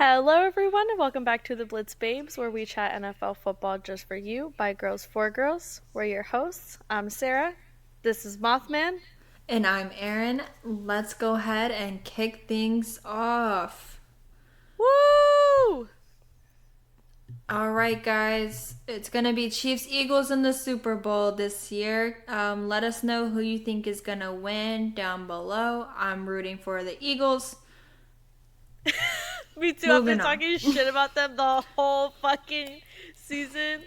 Hello, everyone, and welcome back to the Blitz Babes, where we chat NFL football just for you by girls for girls. We're your hosts. I'm Sarah. This is Mothman. And I'm Aeron. Let's go ahead and kick things off. Woo! All right, guys. It's going to be Chiefs Eagles in the Super Bowl this year. Let us know who you think is going to win down below. I'm rooting for the Eagles. Me too. I've Moving been on. talking shit about them the whole fucking season.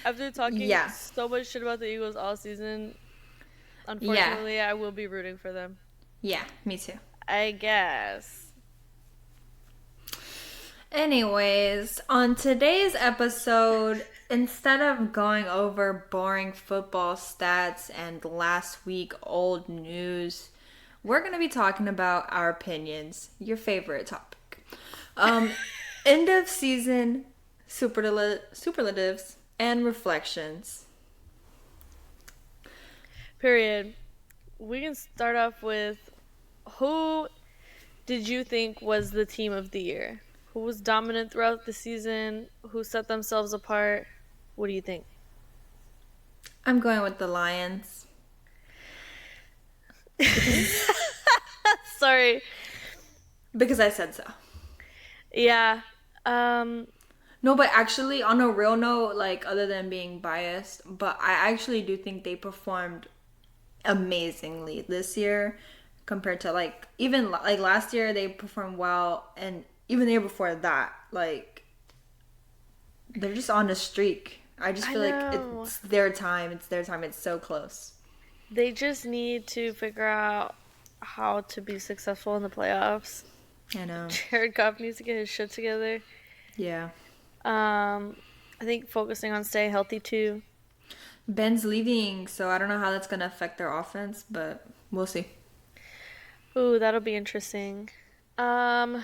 I've been talking so much shit about the Eagles all season. Unfortunately, I will be rooting for them. Yeah, me too. I guess. Anyways, on today's episode, instead of going over boring football stats and last week old news, we're going to be talking about our opinions, your favorite topic. End of season superlatives and reflections. Period. We can start off with, who did you think was the team of the year? Who was dominant throughout the season? Who set themselves apart? What do you think? I'm going with the Lions. Sorry. Because I said so. Yeah. No, but actually, on a real note, like, other than being biased, but I actually do think they performed amazingly this year compared to, like, even, like, last year they performed well, and even the year before that, like, they're just on a streak. I just feel like it's their time. It's their time. It's so close. They just need to figure out how to be successful in the playoffs. I know. Jared Goff needs to get his shit together. Yeah. I think focusing on staying healthy too. Ben's leaving, so I don't know how that's going to affect their offense, but we'll see. Ooh, that'll be interesting. I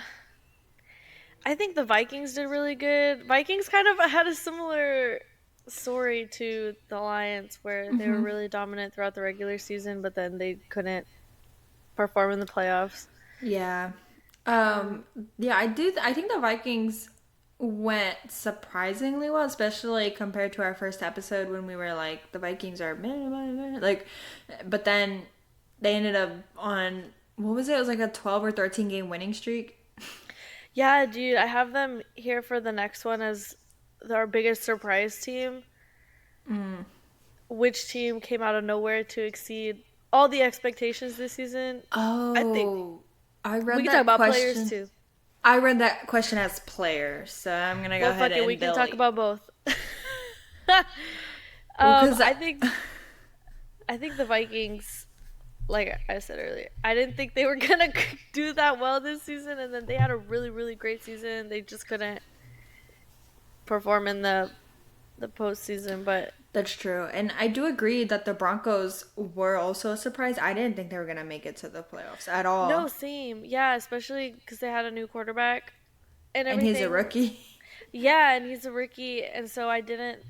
think the Vikings did really good. Vikings kind of had a similar story to the Lions, where they were really dominant throughout the regular season, but then they couldn't perform in the playoffs. Yeah. Yeah, I think the Vikings went surprisingly well, especially compared to our first episode when we were like, the Vikings are like, but then they ended up on, what was it? It was like a 12 or 13 game winning streak. Yeah, dude, I have them here for the next one as our biggest surprise team. Which team came out of nowhere to exceed all the expectations this season? Oh, I think I read we can that talk about question. players too. I read that question as players, so I'm gonna go ahead and we can talk about both. Because I think the Vikings, like I said earlier, I didn't think they were gonna do that well this season, and then they had a really, really great season. They just couldn't perform in the postseason, but that's true. And I do agree that the Broncos were also a surprise. I didn't think they were going to make it to the playoffs at all. No, same. Yeah, especially because they had a new quarterback and everything. And he's a rookie. Yeah, and he's a rookie, and so I didn't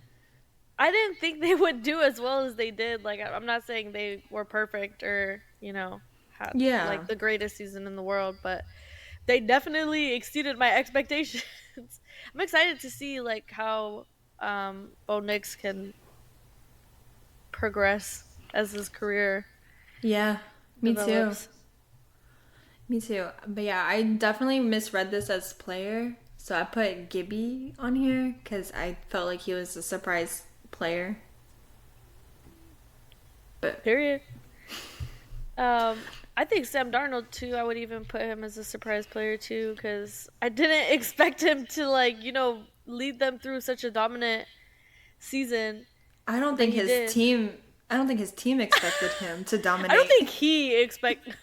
think they would do as well as they did. Like, I'm not saying they were perfect or, had like the greatest season in the world, but they definitely exceeded my expectations. I'm excited to see like how Bo Nix can progress as his career. Yeah, me develops. too. Me too. But yeah, I definitely misread this as player, so I put Gibby on here because I felt like he was a surprise player. But period. I think Sam Darnold too. I would even put him as a surprise player too, because I didn't expect him to lead them through such a dominant season. I don't think his team expected him to dominate. I don't think he expected.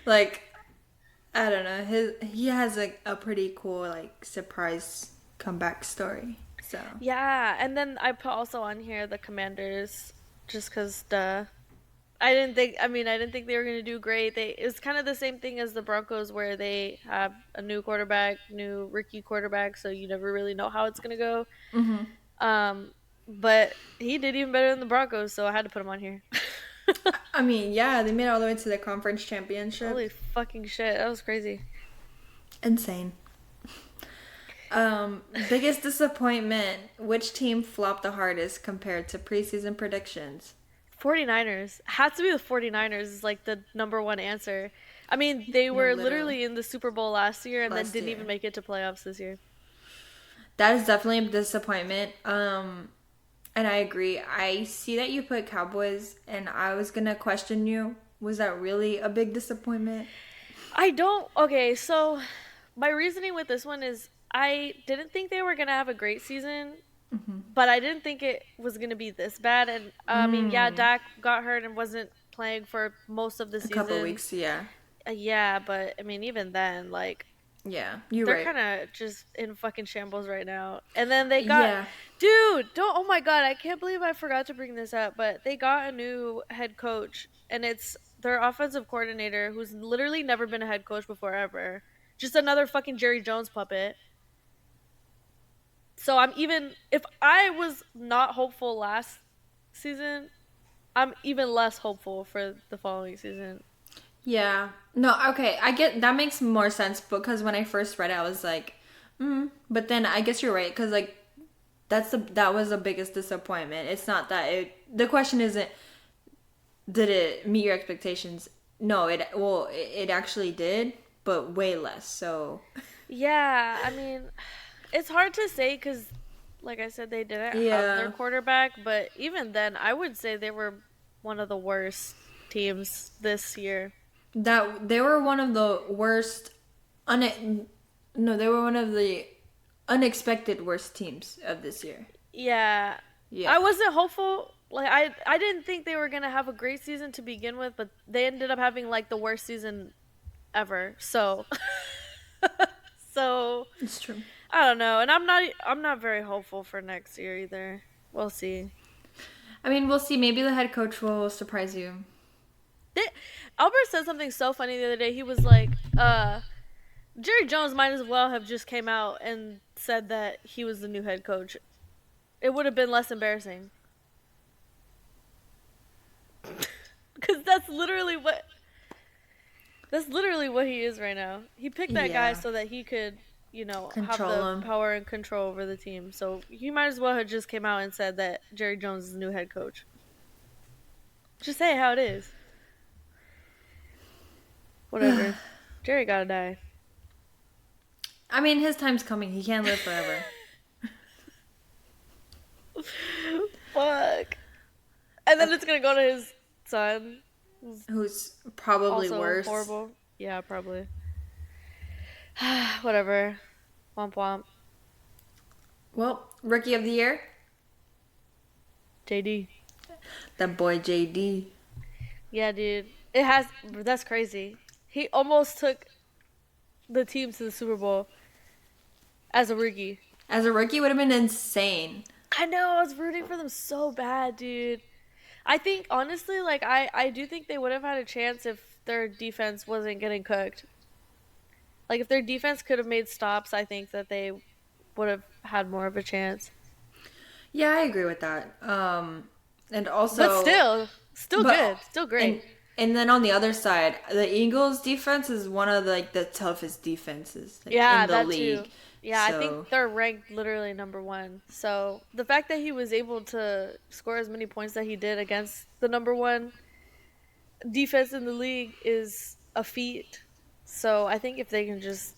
Like, I don't know. He has a pretty cool like surprise comeback story. So yeah, and then I put also on here the Commanders, just because I didn't think they were gonna do great. It's kind of the same thing as the Broncos, where they have a new rookie quarterback, so you never really know how it's gonna go. But he did even better than the Broncos, so I had to put him on here. I mean, yeah, they made it all the way to the conference championship. Holy fucking shit, that was crazy. Insane. Biggest disappointment. Which team flopped the hardest compared to preseason predictions? 49ers. Has to be the 49ers is like the number one answer. I mean, they were literally in the Super Bowl last year and then didn't even make it to playoffs this year. That is definitely a disappointment. And I agree. I see that you put Cowboys, and I was gonna question you. Was that really a big disappointment? Okay, so my reasoning with this one is I didn't think they were gonna have a great season, but I didn't think it was gonna be this bad. And I mean, yeah, Dak got hurt and wasn't playing for most of the season. A couple weeks, yeah. Yeah, but I mean, even then, like, yeah, they're kind of just in fucking shambles right now. And then they got, dude, oh my god, I can't believe I forgot to bring this up, but they got a new head coach, and it's their offensive coordinator who's literally never been a head coach before ever. Just another fucking Jerry Jones puppet. So if I was not hopeful last season, I'm even less hopeful for the following season. Yeah. No, okay. I get that makes more sense because when I first read it, I was like, but then I guess you're right because like that was the biggest disappointment. It's not that the question isn't did it meet your expectations? No, it actually did, but way less. So yeah, I mean, it's hard to say because, like I said, they didn't have their quarterback, but even then, I would say they were one of the worst teams this year. That they were one of the worst. They were one of the unexpected worst teams of this year. Yeah. I wasn't hopeful. Like I didn't think they were gonna have a great season to begin with, but they ended up having like the worst season ever. So, it's true. I don't know, and I'm not very hopeful for next year either. We'll see. I mean, we'll see. Maybe the head coach will surprise you. Albert said something so funny the other day. He was like, Jerry Jones might as well have just came out and said that he was the new head coach. It would have been less embarrassing. Because that's literally what he is right now. He picked that guy so that he could, have the power and control over the team. So he might as well have just came out and said that Jerry Jones is the new head coach. Just say how it is. Whatever. Jerry gotta die. I mean, his time's coming. He can't live forever. Fuck. And then it's gonna go to his son. Who's probably also worse. Horrible. Yeah, probably. Whatever. Womp womp. Well, Rookie of the Year? JD. That boy JD. Yeah, dude. That's crazy. He almost took the team to the Super Bowl as a rookie. As a rookie would have been insane. I know. I was rooting for them so bad, dude. I think, honestly, like, I do think they would have had a chance if their defense wasn't getting cooked. Like, if their defense could have made stops, I think that they would have had more of a chance. Yeah, I agree with that. And also... But still good. Still great. And then on the other side, the Eagles' defense is one of the toughest defenses in the league. Too. Yeah, so. I think they're ranked literally number 1. So the fact that he was able to score as many points that he did against the number 1 defense in the league is a feat. So I think if they can just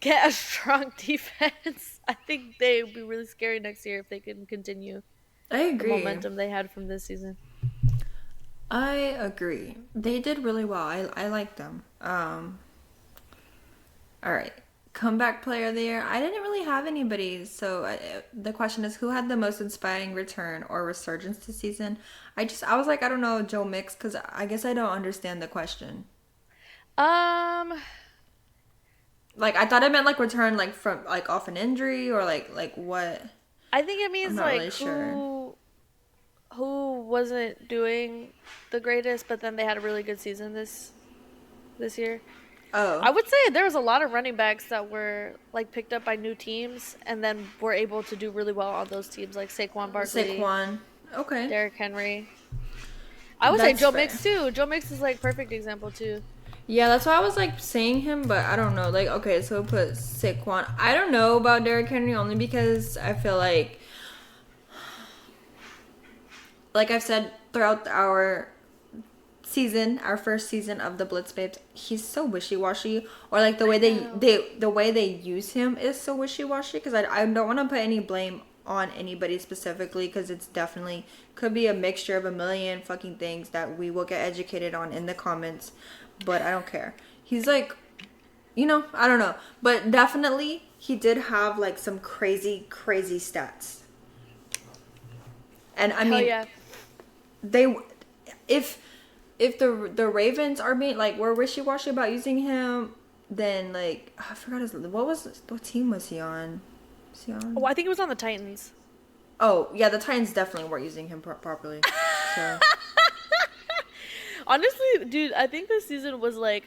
get a strong defense, I think they would be really scary next year if they can continue. I agree. The momentum they had from this season. I agree. They did really well. I like them. All right. Comeback player of the year. I didn't really have anybody. So the question is, who had the most inspiring return or resurgence this season? I was like, I don't know, Joe Mix, because I guess I don't understand the question. Like, I thought it meant like return like from like off an injury or like what? I think it means like really who wasn't doing the greatest, but then they had a really good season this year. Oh. I would say there was a lot of running backs that were like picked up by new teams and then were able to do really well on those teams, like Saquon Barkley. Okay. Derrick Henry. I would say Joe Mix too. Joe Mix is like perfect example too. Yeah, that's why I was like saying him, but I don't know. Like, okay, so put Saquon. I don't know about Derrick Henry only because I feel like I've said throughout our season, our first season of the Blitz Babes, he's so wishy-washy, or like the way the way they use him is so wishy-washy, because I don't want to put any blame on anybody specifically, because it's definitely could be a mixture of a million fucking things that we will get educated on in the comments, but I don't care. He's like, I don't know, but definitely he did have like some crazy stats. And I mean, yeah. they if the Ravens are being like were wishy-washy about using him, then like I forgot what team was he on? Was he on? Oh, I think it was on the Titans. Oh yeah, the Titans definitely weren't using him properly. So honestly, dude, I think this season was like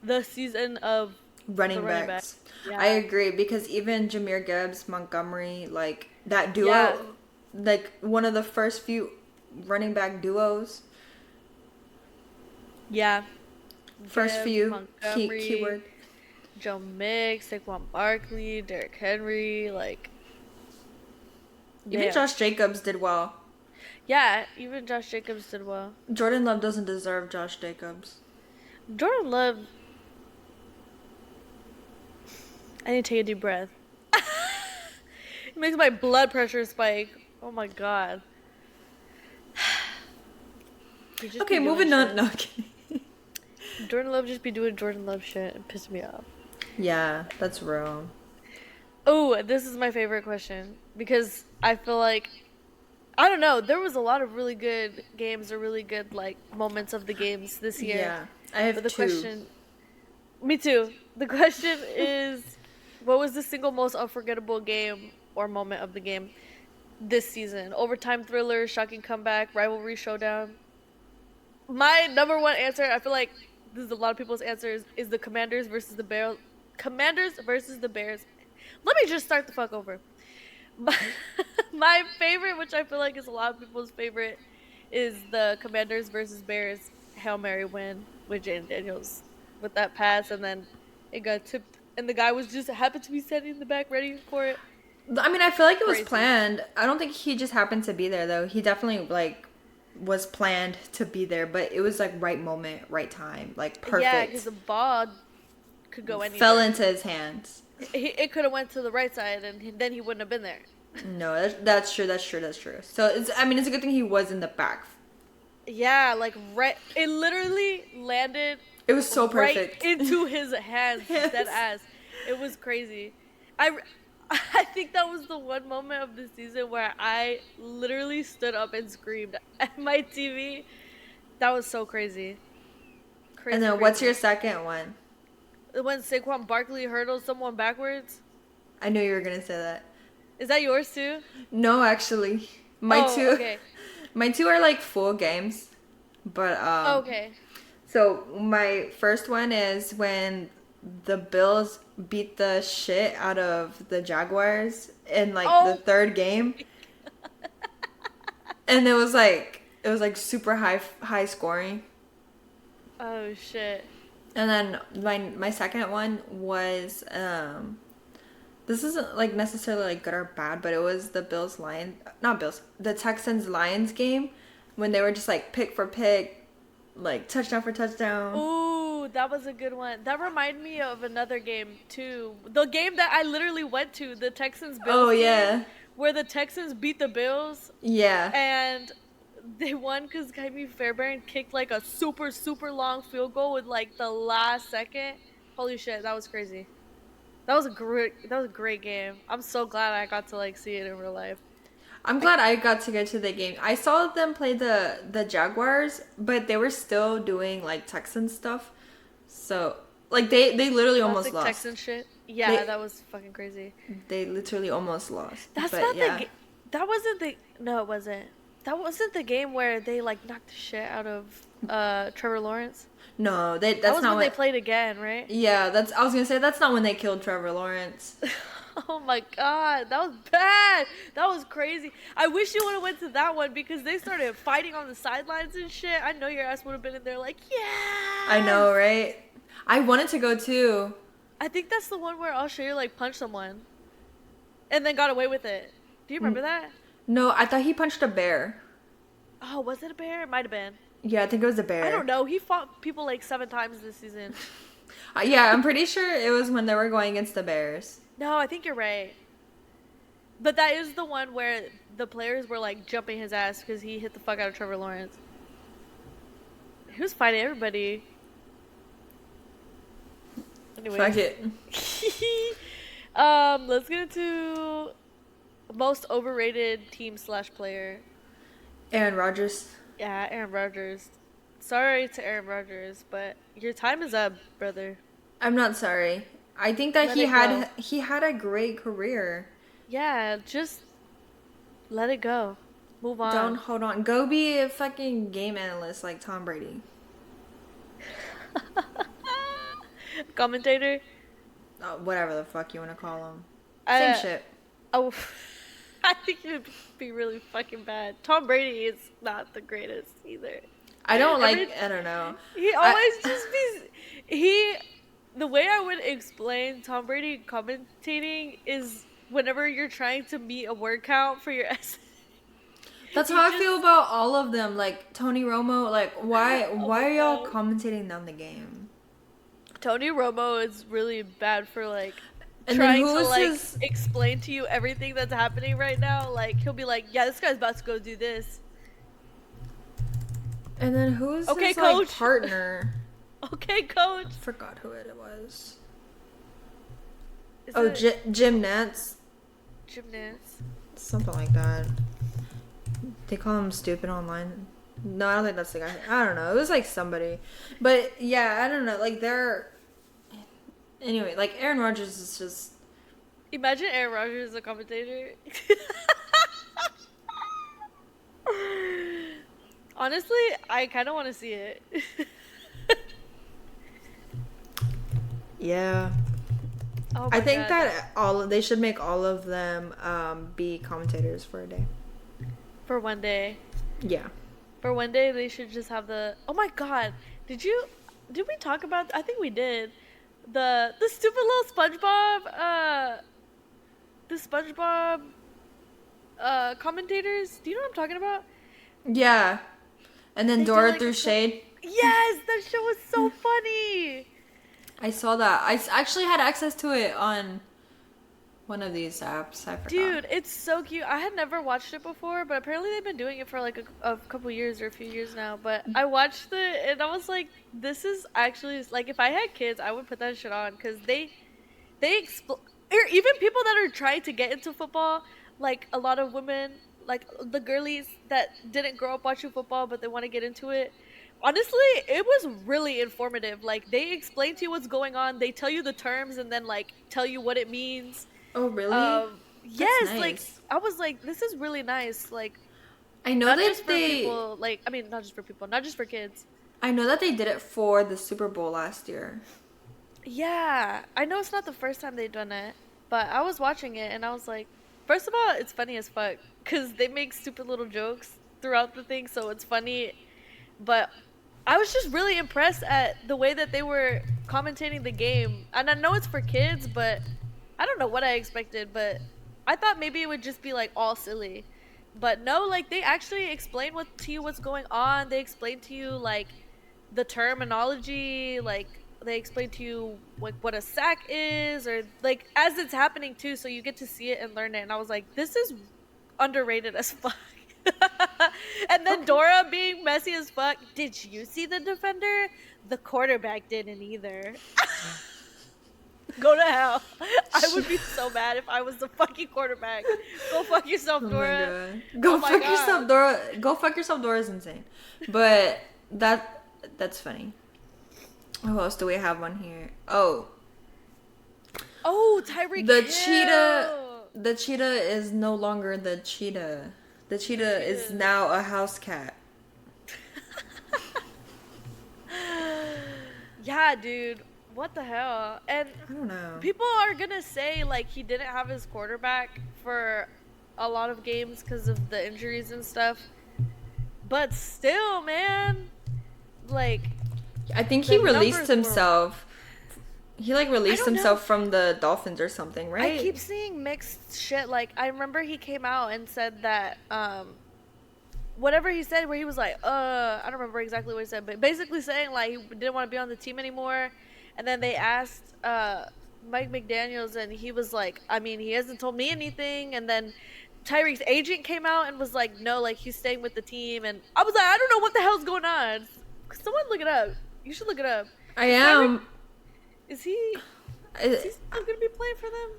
the season of running backs. Yeah. I agree, because even Jahmyr Gibbs, Montgomery, like that duo, like one of the first few running back duos. Yeah. First few keyword. Joe Mix, Saquon Barkley, Derrick Henry, like. Even Josh Jacobs did well. Yeah, even Josh Jacobs did well. Jordan Love doesn't deserve Josh Jacobs. Jordan Love. I need to take a deep breath. It makes my blood pressure spike. Oh my god. Okay, moving on. No, okay. Jordan Love just be doing Jordan Love shit and piss me off. Yeah, that's real. Oh, this is my favorite question, because I feel like, I don't know, there was a lot of really good games or really good like moments of the games this year. Yeah, I have the two. Question, me too. The question is, what was the single most unforgettable game or moment of the game this season? Overtime thriller, shocking comeback, rivalry showdown. My number one answer, I feel like this is a lot of people's answers, is the Commanders versus the Bears. Commanders versus the Bears. Let me just start the fuck over. My favorite, which I feel like is a lot of people's favorite, is the Commanders versus Bears Hail Mary win with Jaden Daniels with that pass, and then it got tipped, and the guy was just happened to be standing in the back ready for it. I mean, I feel like it was planned. I don't think he just happened to be there, though. He definitely, like, was planned to be there, but it was, like, right moment, right time. Like, perfect. Yeah, because the ball could go anywhere. Fell into his hands. It could have went to the right side, and then he wouldn't have been there. No, that's true. So, it's a good thing he was in the back. Yeah, like, right. It literally landed. It was so perfect. Right into his hands, dead ass. It was crazy. I think that was the one moment of the season where I literally stood up and screamed at my TV. That was so crazy. And then what's your second one? When Saquon Barkley hurdled someone backwards. I knew you were going to say that. Is that yours too? No, actually. My two are like full games. But okay. So my first one is when the Bills beat the shit out of the Jaguars in like the third game. And it was like super high scoring. Oh shit. And then my second one was this isn't like necessarily like good or bad, but it was the the Texans Lions game when they were just like pick for pick, like touchdown for touchdown. Ooh, that was a good one. That reminded me of another game too. The game that I literally went to, the Texans Bills. Oh yeah. Game, where the Texans beat the Bills. Yeah. And they won because Kyrie Fairbairn kicked like a super, super long field goal with like the last second. Holy shit, that was crazy. That was a great game. I'm so glad I got to like see it in real life. I'm glad I got to go to the game. I saw them play the Jaguars, but they were still doing like Texan stuff. So like they literally almost lost. Texan shit. Yeah, that was fucking crazy. They literally almost lost. That's not the. That wasn't the. No, it wasn't. That wasn't the game where they like knocked the shit out of Trevor Lawrence. No, that's that was not when they played again, right? Yeah, I was gonna say that's not when they killed Trevor Lawrence. Oh my god, that was bad. That was crazy. I wish you would have went to that one because they started fighting on the sidelines and shit. I know your ass would have been in there like, yeah. I know, right? I wanted to go too. I think that's the one where Alshir like punched someone, and then got away with it. Do you remember that? No, I thought he punched a bear. Oh, was it a bear? It might have been. Yeah, I think it was a bear. I don't know. He fought people like 7 times this season. Yeah, I'm pretty sure it was when they were going against the Bears. No, I think you're right. But that is the one where the players were like jumping his ass because he hit the fuck out of Trevor Lawrence. He was fighting everybody. Anyways. Fuck it. Let's get into most overrated team / player. Aaron Rodgers. Yeah, Aaron Rodgers. Sorry to Aaron Rodgers, but your time is up, brother. I'm not sorry. I think that he had a great career. Yeah, just let it go. Move on. Don't hold on. Go be a fucking game analyst like Tom Brady. Commentator? Whatever the fuck you want to call him. Same shit. Oh, I think you'd be really fucking bad. Tom Brady is not the greatest either. I don't know. He always the way I would explain Tom Brady commentating is whenever you're trying to meet a word count for your essay. That's how I feel about all of them. Like Tony Romo, like why are y'all commentating down the game? Tony Romo is really bad for like and trying to explain to you everything that's happening right now. Like he'll be like, "Yeah, this guy's about to go do this." And then who's his coach? Partner? Okay, coach. Forgot who it was. Jim Nantz. Jim Nantz. Something like that. They call him stupid online. No, I don't think that's the guy. I don't know. It was like somebody. But yeah, I don't know. Like anyway, like Aaron Rodgers is just... Imagine Aaron Rodgers as a commentator. Honestly, I kind of want to see it. Yeah. Oh I think that they should make all of them be commentators for a day. For one day. Yeah. For one day, they should just have the... Oh my god. Did we talk about... I think we did. The stupid little SpongeBob... The SpongeBob... commentators. Do you know what I'm talking about? Yeah. And then Dora threw shade. Yes! That show was so funny! I saw that. I actually had access to it on one of these apps. I forgot. Dude, it's so cute. I had never watched it before, but apparently they've been doing it for like a couple years or a few years now. But I watched it and I was like, this is actually like if I had kids, I would put that shit on because they even people that are trying to get into football, like a lot of women, like the girlies that didn't grow up watching football but they want to get into it. Honestly, it was really informative. Like, they explain to you what's going on. They tell you the terms and then, like, tell you what it means. Oh, really? Yes, nice. Like, I was like, this is really nice. Like, I know not that just for people, like, I mean, not just for people, not just for kids. I know that they did it for the Super Bowl last year. Yeah. I know it's not the first time they've done it, but I was watching it and I was like, first of all, it's funny as fuck because they make stupid little jokes throughout the thing, so it's funny, but... I was just really impressed at the way that they were commentating the game. And I know it's for kids, but I don't know what I expected. But I thought maybe it would just be, like, all silly. But no, like, they actually explain to you what's going on. They explain to you, like, the terminology. Like, they explain to you, like, what a sack is. Or, like, as it's happening, too. So you get to see it and learn it. And I was like, this is underrated as fuck. And then Dora being messy as fuck. Did you see the defender? The quarterback didn't either. Go to hell. I would be so mad if I was the fucking quarterback. Go fuck yourself, Dora. Go fuck yourself, Dora. Go fuck yourself, Dora's insane. But that's funny. Who else do we have on here? Oh, Tyreek Hill. The cheetah is no longer the cheetah. The cheetah is now a house cat. Yeah, dude. What the hell? And I don't know. People are gonna say, like, he didn't have his quarterback for a lot of games because of the injuries and stuff. But still, man. Like... I think he released himself. He like released himself from the Dolphins or something, right? I keep seeing mixed shit. Like, I remember he came out and said that whatever he said, where he was like, I don't remember exactly what he said, but basically saying like he didn't want to be on the team anymore. And then they asked Mike McDaniels, and he was like, I mean, he hasn't told me anything. And then Tyreek's agent came out and was like, no, like he's staying with the team. And I was like, I don't know what the hell's going on. Someone look it up. You should look it up. I am. Is he still gonna be playing for them?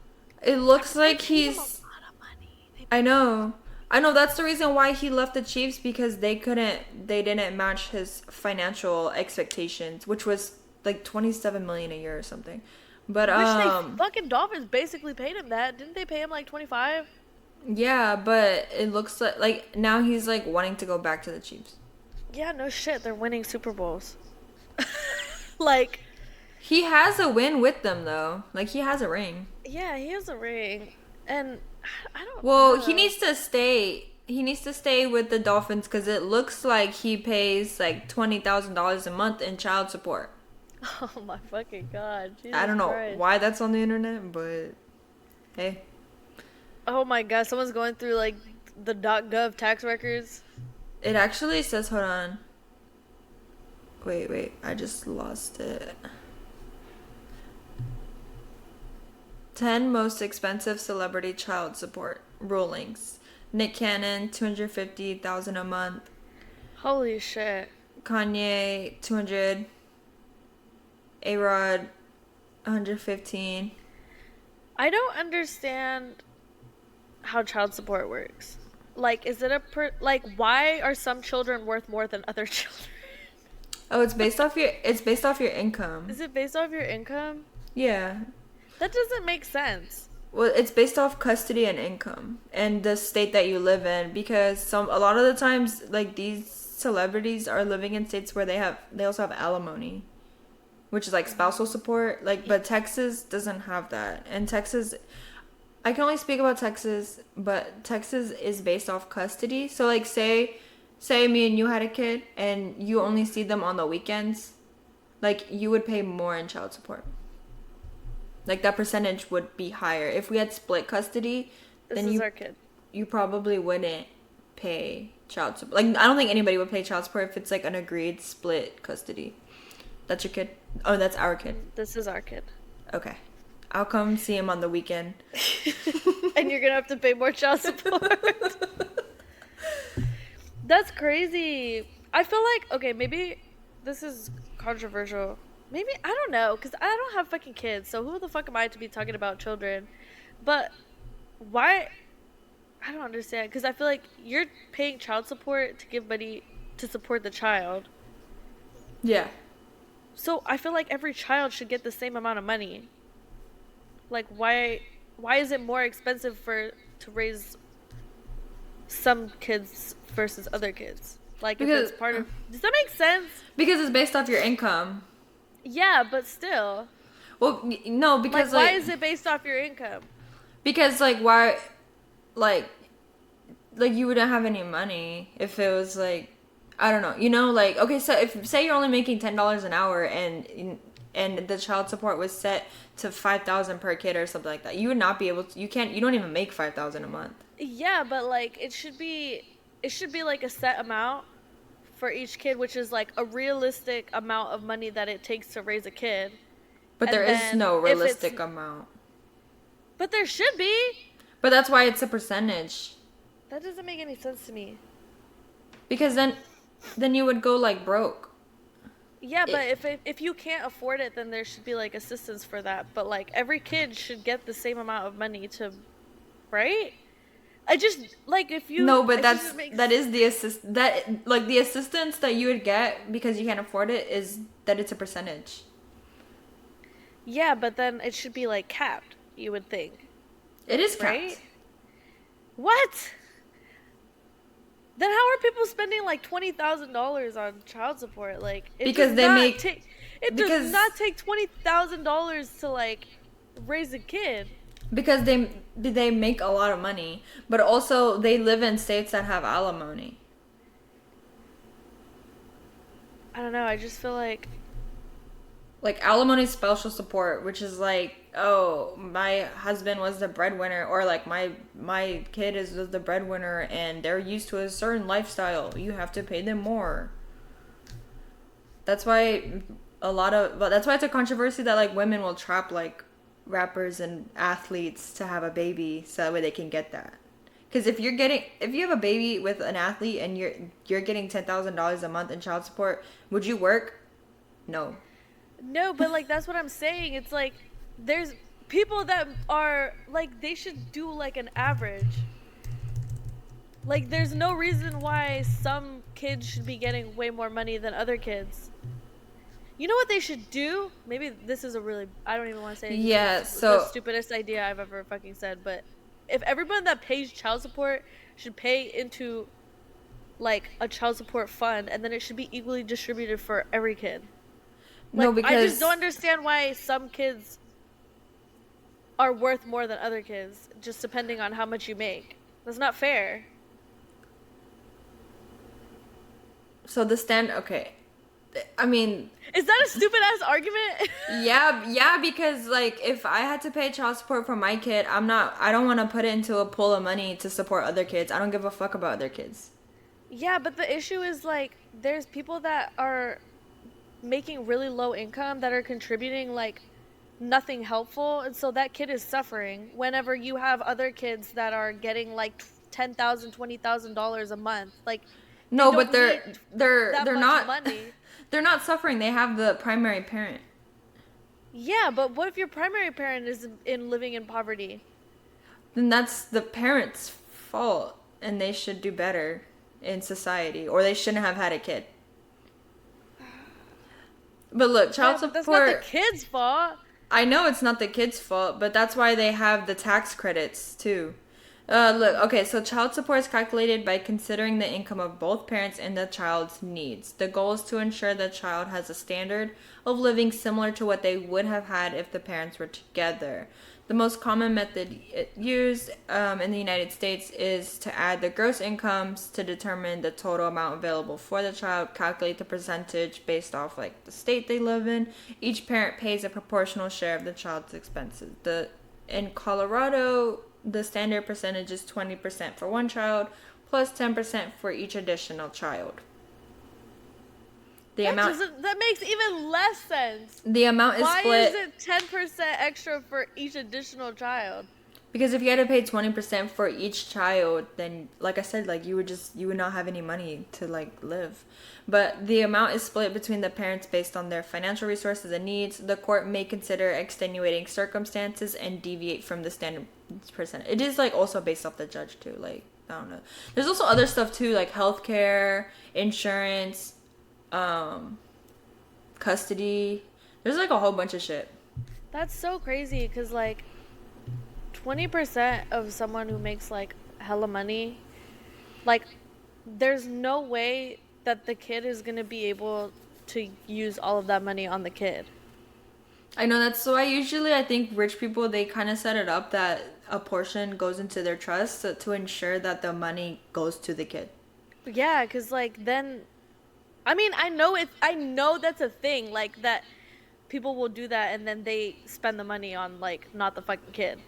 It looks like he's. A lot of money. I know. That's the reason why he left the Chiefs, because they didn't match his financial expectations, which was like $27 million a year or something. But they fucking Dolphins basically paid him that. Didn't they pay him like 25? Yeah, but it looks like now he's like wanting to go back to the Chiefs. Yeah, no shit. They're winning Super Bowls. Like, he has a win with them though. Like, he has a ring. Yeah, he has a ring. And I don't know. Well, he needs to stay. He needs to stay with the Dolphins, because it looks like he pays like $20,000 a month in child support. Oh my fucking god. Jesus I don't know Christ. why that's on the internet, but hey. Oh my god, someone's going through like the .gov tax records. It actually says, hold on. Wait, I just lost it. 10 most expensive celebrity child support rulings. Nick Cannon, $250,000 a month. Holy shit. Kanye, $200. Aeron, $115. I don't understand how child support works. Like, is it why are some children worth more than other children? Oh, it's based off your income. Is it based off your income? Yeah. That doesn't make sense. Well, it's based off custody and income and the state that you live in, because a lot of the times, like, these celebrities are living in states where they also have alimony, which is like spousal support. Like, but Texas doesn't have that. And Texas, I can only speak about Texas, but Texas is based off custody. So like, say me and you had a kid and you only see them on the weekends, like, you would pay more in child support. Like, that percentage would be higher. If we had split custody, then our kid. You probably wouldn't pay child support. Like, I don't think anybody would pay child support if it's like an agreed split custody. That's your kid? Oh, that's our kid. This is our kid. Okay. I'll come see him on the weekend. And you're gonna have to pay more child support. That's crazy. I feel like, okay, maybe this is controversial. Maybe, I don't know, because I don't have fucking kids, so who the fuck am I to be talking about children? But why? I don't understand, because I feel like you're paying child support to give money to support the child. Yeah. So I feel like every child should get the same amount of money. Like, why is it more expensive to raise some kids versus other kids? Like, because, if it's part of... Does that make sense? Because it's based off your income. Yeah, but still. Well, no, because why is it based off your income? Because, like, why... Like, you wouldn't have any money if it was, like... I don't know. You know, like... Okay, so say you're only making $10 an hour and the child support was set to $5,000 per kid or something like that, you would not be able to... You don't even make $5,000 a month. Yeah, but, like, it should be like a set amount for each kid, which is like a realistic amount of money that it takes to raise a kid. But there is no realistic amount. But there should be. But that's why it's a percentage. That doesn't make any sense to me. Because then you would go like broke. Yeah, but if you can't afford it, then there should be like assistance for that. But like every kid should get the same amount of money to, right? I just like if you no, but that is the the assistance that you would get because you can't afford it is that it's a percentage. Yeah, but then it should be like capped. You would think. It is capped. Right? What? Then how are people spending like $20,000 on child support? Like because they make it does not take $20,000 to like raise a kid. Because they make a lot of money, but also they live in states that have alimony. I don't know. I just feel like like alimony special support, which is like, oh, my husband was the breadwinner, or like my kid was the breadwinner and they're used to a certain lifestyle. You have to pay them more. That's why that's why it's a controversy that like women will trap like rappers and athletes to have a baby so that way they can get that. Because if you have a baby with an athlete and you're getting $10,000 a month in child support, would you work? No. No, but like that's what I'm saying. It's like there's people that are like they should do like an average. Like there's no reason why some kids should be getting way more money than other kids. You know what they should do? Maybe this is I don't even want to say the stupidest idea I've ever fucking said, but if everyone that pays child support should pay into like a child support fund, and then it should be equally distributed for every kid. Like, no, because I just don't understand why some kids are worth more than other kids, just depending on how much you make. That's not fair. So okay. I mean, is that a stupid ass argument? yeah, because like if I had to pay child support for my kid, I don't want to put it into a pool of money to support other kids. I don't give a fuck about other kids. Yeah, but the issue is like there's people that are making really low income that are contributing like nothing helpful, and so that kid is suffering whenever you have other kids that are getting like $10,000, $20,000 a month. Like no, but they're not money. They're not suffering. They have the primary parent. Yeah, but what if your primary parent is living in poverty? Then that's the parent's fault, and they should do better in society, or they shouldn't have had a kid. But look, child support... That's not the kid's fault. I know it's not the kid's fault, but that's why they have the tax credits, too. Look, okay, so child support is calculated by considering the income of both parents and the child's needs. The goal is to ensure the child has a standard of living similar to what they would have had if the parents were together. The most common method used in the United States is to add the gross incomes to determine the total amount available for the child, calculate the percentage based off like the state they live in. Each parent pays a proportional share of the child's expenses. In Colorado, the standard percentage is 20% for one child, plus 10% for each additional child. That makes even less sense. The amount is split. Why is it 10% extra for each additional child? Because if you had to pay 20% for each child, then like I said, like you would not have any money to like live. But the amount is split between the parents based on their financial resources and needs. The court may consider extenuating circumstances and deviate from the standard percent. It is like also based off the judge too. Like I don't know. There's also other stuff too, like healthcare, insurance, custody. There's like a whole bunch of shit. That's so crazy because like 20% of someone who makes like hella money, like there's no way that the kid is gonna be able to use all of that money on the kid. I know, that's why usually I think rich people, they kind of set it up that a portion goes into their trust to ensure that the money goes to the kid. Yeah, because like then I mean, I know that's a thing, like that people will do that and then they spend the money on like not the fucking kid.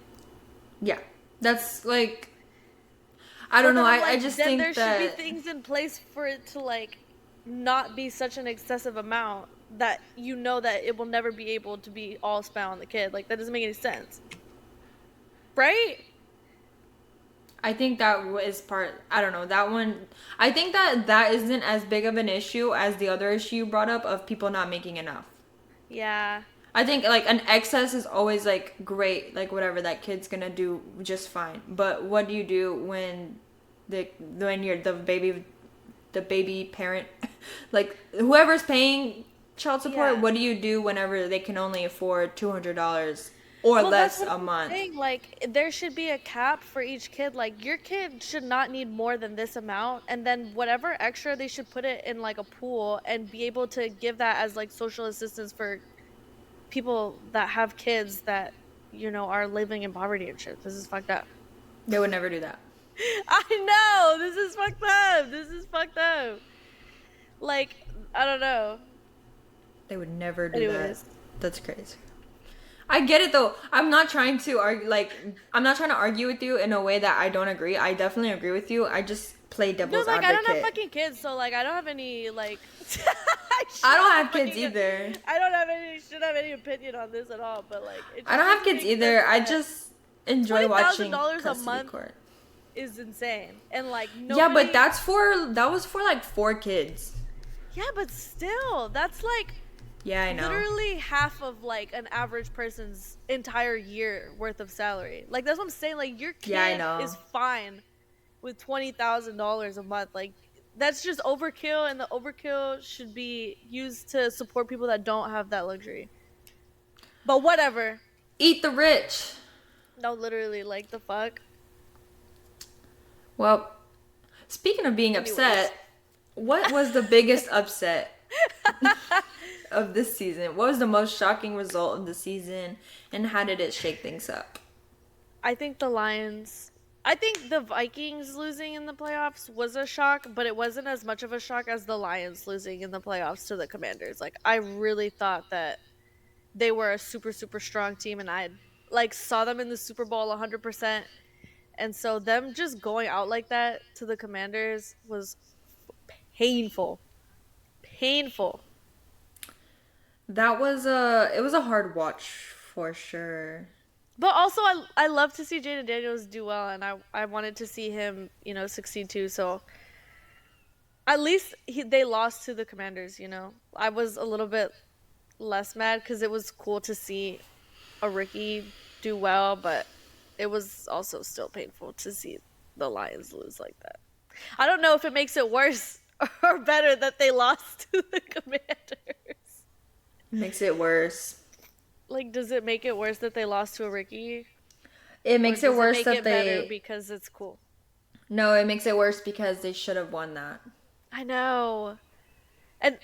Yeah, that's like, I don't know. I just think that there should be things in place for it to like not be such an excessive amount that you know that it will never be able to be all spent on the kid. Like that doesn't make any sense, right? I think that is part. I don't know that one. I think that isn't as big of an issue as the other issue you brought up of people not making enough. Yeah. I think like an excess is always like great, like whatever, that kid's gonna do just fine. But what do you do when you're the baby parent, like whoever's paying child support? Yeah. What do you do whenever they can only afford $200 or less a month? Like there should be a cap for each kid. Like your kid should not need more than this amount, and then whatever extra they should put it in like a pool and be able to give that as like social assistance for people that have kids that, you know, are living in poverty and shit. This is fucked up. They would never do that. I know. This is fucked up. Like, I don't know. They would never do that. That's crazy. I get it though. I'm not trying to argue. Like, I'm not trying to argue with you in a way that I don't agree. I definitely agree with you. I just play devil's advocate. I don't have fucking kids, so like I don't have any like. I don't have kids either. I don't have any. Should have any opinion on this at all, but like. I don't have kids either. I just enjoy watching $20,000 a month is insane, and like nobody... Yeah, but that was for like 4 kids. Yeah, but still, that's like. Yeah, I know. Literally half of like an average person's entire year worth of salary. Like that's what I'm saying. Like your kid is fine with $20,000 a month. Like that's just overkill, and the overkill should be used to support people that don't have that luxury. But whatever. Eat the rich. No, literally, like the fuck. Well, speaking of being upset, what was the biggest upset of this season? What was the most shocking result of the season, and how did it shake things up? I think the Lions. I think the Vikings losing in the playoffs was a shock, but it wasn't as much of a shock as the Lions losing in the playoffs to the Commanders. Like, I really thought that they were a super, super strong team, and I like saw them in the Super Bowl 100%. And so them just going out like that to the Commanders was painful. Painful. It was a hard watch for sure. But also, I love to see Jaden Daniels do well, and I wanted to see him, succeed too. So at least they lost to the Commanders, I was a little bit less mad because it was cool to see a rookie do well, but it was also still painful to see the Lions lose like that. I don't know if it makes it worse or better that they lost to the Commanders. Makes it worse. Like, does it make it worse that they lost to a rookie? It makes it worse that better because it's cool. No, it makes it worse because they should have won that. I know. And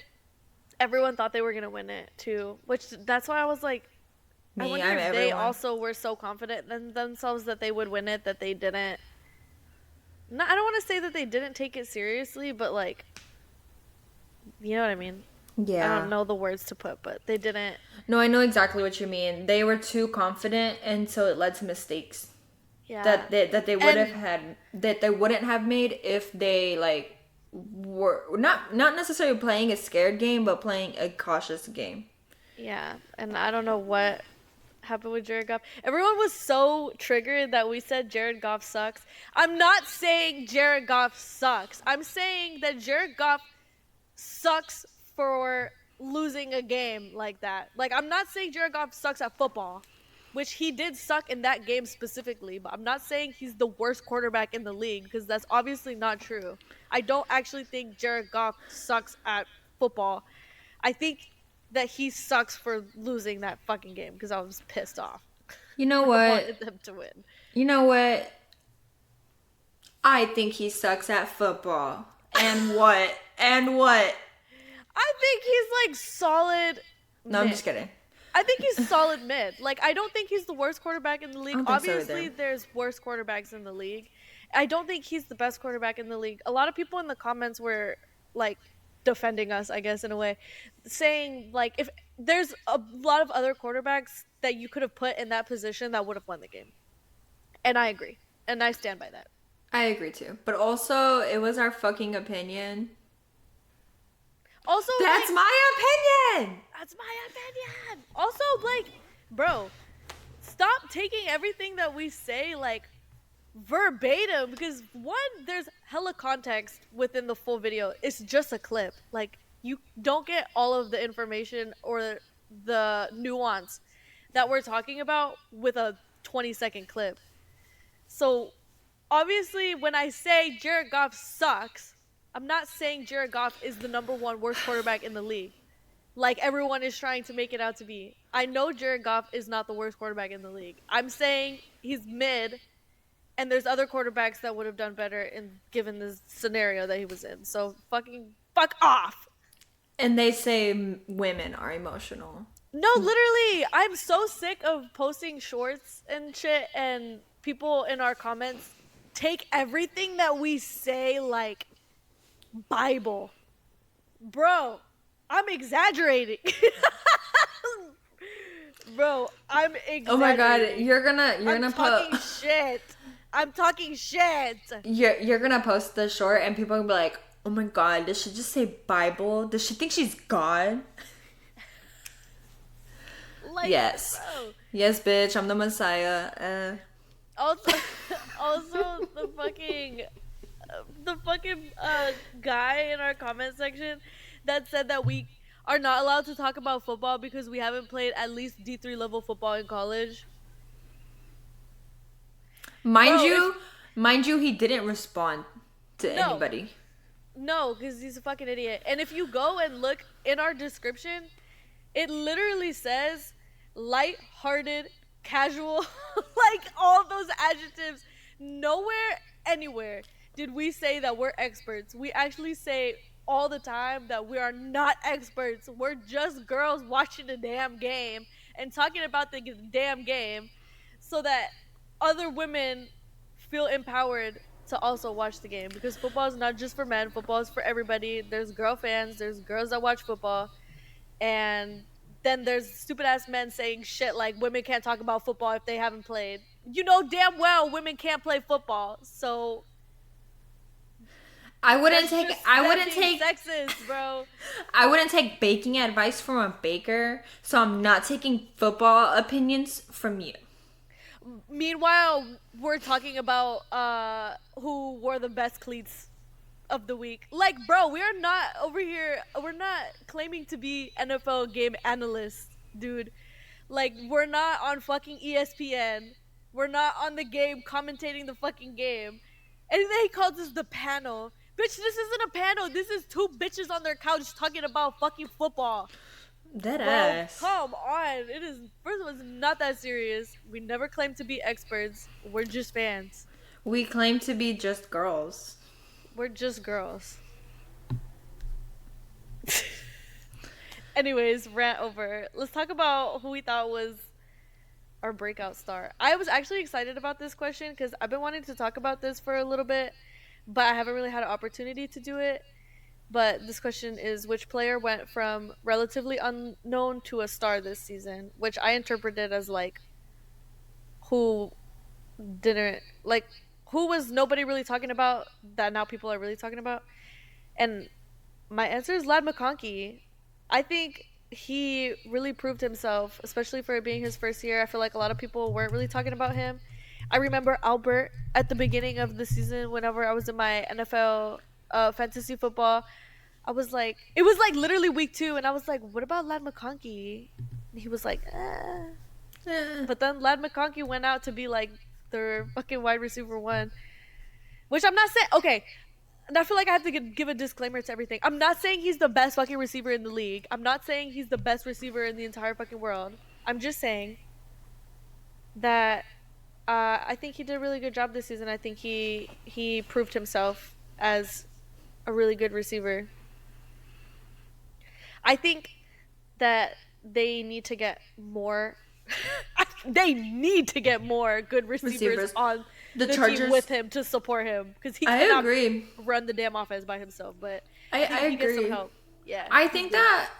everyone thought they were going to win it, too. Which, that's why I was like, I wonder if they also were so confident in themselves that they would win it, that they didn't. No, I don't want to say that they didn't take it seriously, but, like, you know what I mean? Yeah. I don't know the words to put, but they didn't. No, I know exactly what you mean. They were too confident, and so it led to mistakes. Yeah. That they wouldn't have made if they like were not necessarily playing a scared game, but playing a cautious game. Yeah, and I don't know what happened with Jared Goff. Everyone was so triggered that we said Jared Goff sucks. I'm not saying Jared Goff sucks. I'm saying that Jared Goff sucks for losing a game like that. Like, I'm not saying Jared Goff sucks at football, which he did suck in that game specifically, but I'm not saying he's the worst quarterback in the league, because that's obviously not true. I don't actually think Jared Goff sucks at football. I think that he sucks for losing that fucking game because I was pissed off. You know what? I wanted them to win. You know what? I think he sucks at football. And what? And what? I think he's like solid. No, I'm just kidding. I think he's solid mid. Like, I don't think he's the worst quarterback in the league. Obviously, there's worse quarterbacks in the league. I don't think he's the best quarterback in the league. A lot of people in the comments were like defending us, I guess, in a way, saying like if there's a lot of other quarterbacks that you could have put in that position that would have won the game. And I agree. And I stand by that. I agree too. But also, it was our fucking opinion. Also, that's like, my opinion. That's my opinion. Also, like, bro, stop taking everything that we say like verbatim, because one, there's hella context within the full video. It's just a clip. Like, you don't get all of the information or the nuance that we're talking about with a 20-second clip. So, obviously, when I say Jared Goff sucks, I'm not saying Jared Goff is the number one worst quarterback in the league, like everyone is trying to make it out to be. I know Jared Goff is not the worst quarterback in the league. I'm saying he's mid, and there's other quarterbacks that would have done better given the scenario that he was in. So fuck off. And they say women are emotional. No, literally, I'm so sick of posting shorts and shit, and people in our comments take everything that we say like Bible. Bro, I'm exaggerating. Bro, I'm exaggerating. Oh my god, you're gonna talking shit. I'm talking shit. You're gonna post the short and people are gonna be like, oh my god, does she just say Bible? Does she think she's God? Like, yes. Bro. Yes, bitch, I'm the Messiah. Also the fucking guy in our comment section that said that we are not allowed to talk about football because we haven't played at least D3 level football in college. Mind you, he didn't respond to anybody. No, because he's a fucking idiot. And if you go and look in our description, it literally says light-hearted, casual, like all those adjectives. Nowhere, anywhere did we say that we're experts. We actually say all the time that we are not experts. We're just girls watching the damn game and talking about the damn game so that other women feel empowered to also watch the game, because football is not just for men. Football is for everybody. There's girl fans, there's girls that watch football, and then there's stupid ass men saying shit like women can't talk about football if they haven't played. You know damn well women can't play football, so I wouldn't take sexist, bro. I wouldn't take baking advice from a baker, so I'm not taking football opinions from you. Meanwhile, we're talking about who wore the best cleats of the week. Like, bro, we are not over here. We're not claiming to be NFL game analysts, dude. Like, we're not on fucking ESPN. We're not on the game commentating the fucking game. And then he calls us the panel. Bitch, this isn't a panel. This is two bitches on their couch talking about fucking football. Dead ass. Come on. It is, first of all, it's not that serious. We never claim to be experts. We're just fans. We claim to be just girls. We're just girls. Anyways, rant over. Let's talk about who we thought was our breakout star. I was actually excited about this question because I've been wanting to talk about this for a little bit, but I haven't really had an opportunity to do it. But this question is, which player went from relatively unknown to a star this season? Which I interpreted as like, who was nobody really talking about that now people are really talking about? And my answer is Ladd McConkey. I think he really proved himself, especially for it being his first year. I feel like a lot of people weren't really talking about him. I remember Albert at the beginning of the season, whenever I was in my NFL fantasy football, I was like, it was like literally week 2, and I was like, what about Ladd McConkey? And he was like, But then Ladd McConkey went out to be like their fucking wide receiver 1, which I'm not saying, okay, and I feel like I have to give a disclaimer to everything. I'm not saying he's the best fucking receiver in the league. I'm not saying he's the best receiver in the entire fucking world. I'm just saying that I think he did a really good job this season. I think he proved himself as a really good receiver. I think that they need to get more good receivers on the Chargers team with him to support him, because he cannot run the damn offense by himself. But I agree. Get some help. Yeah, I think that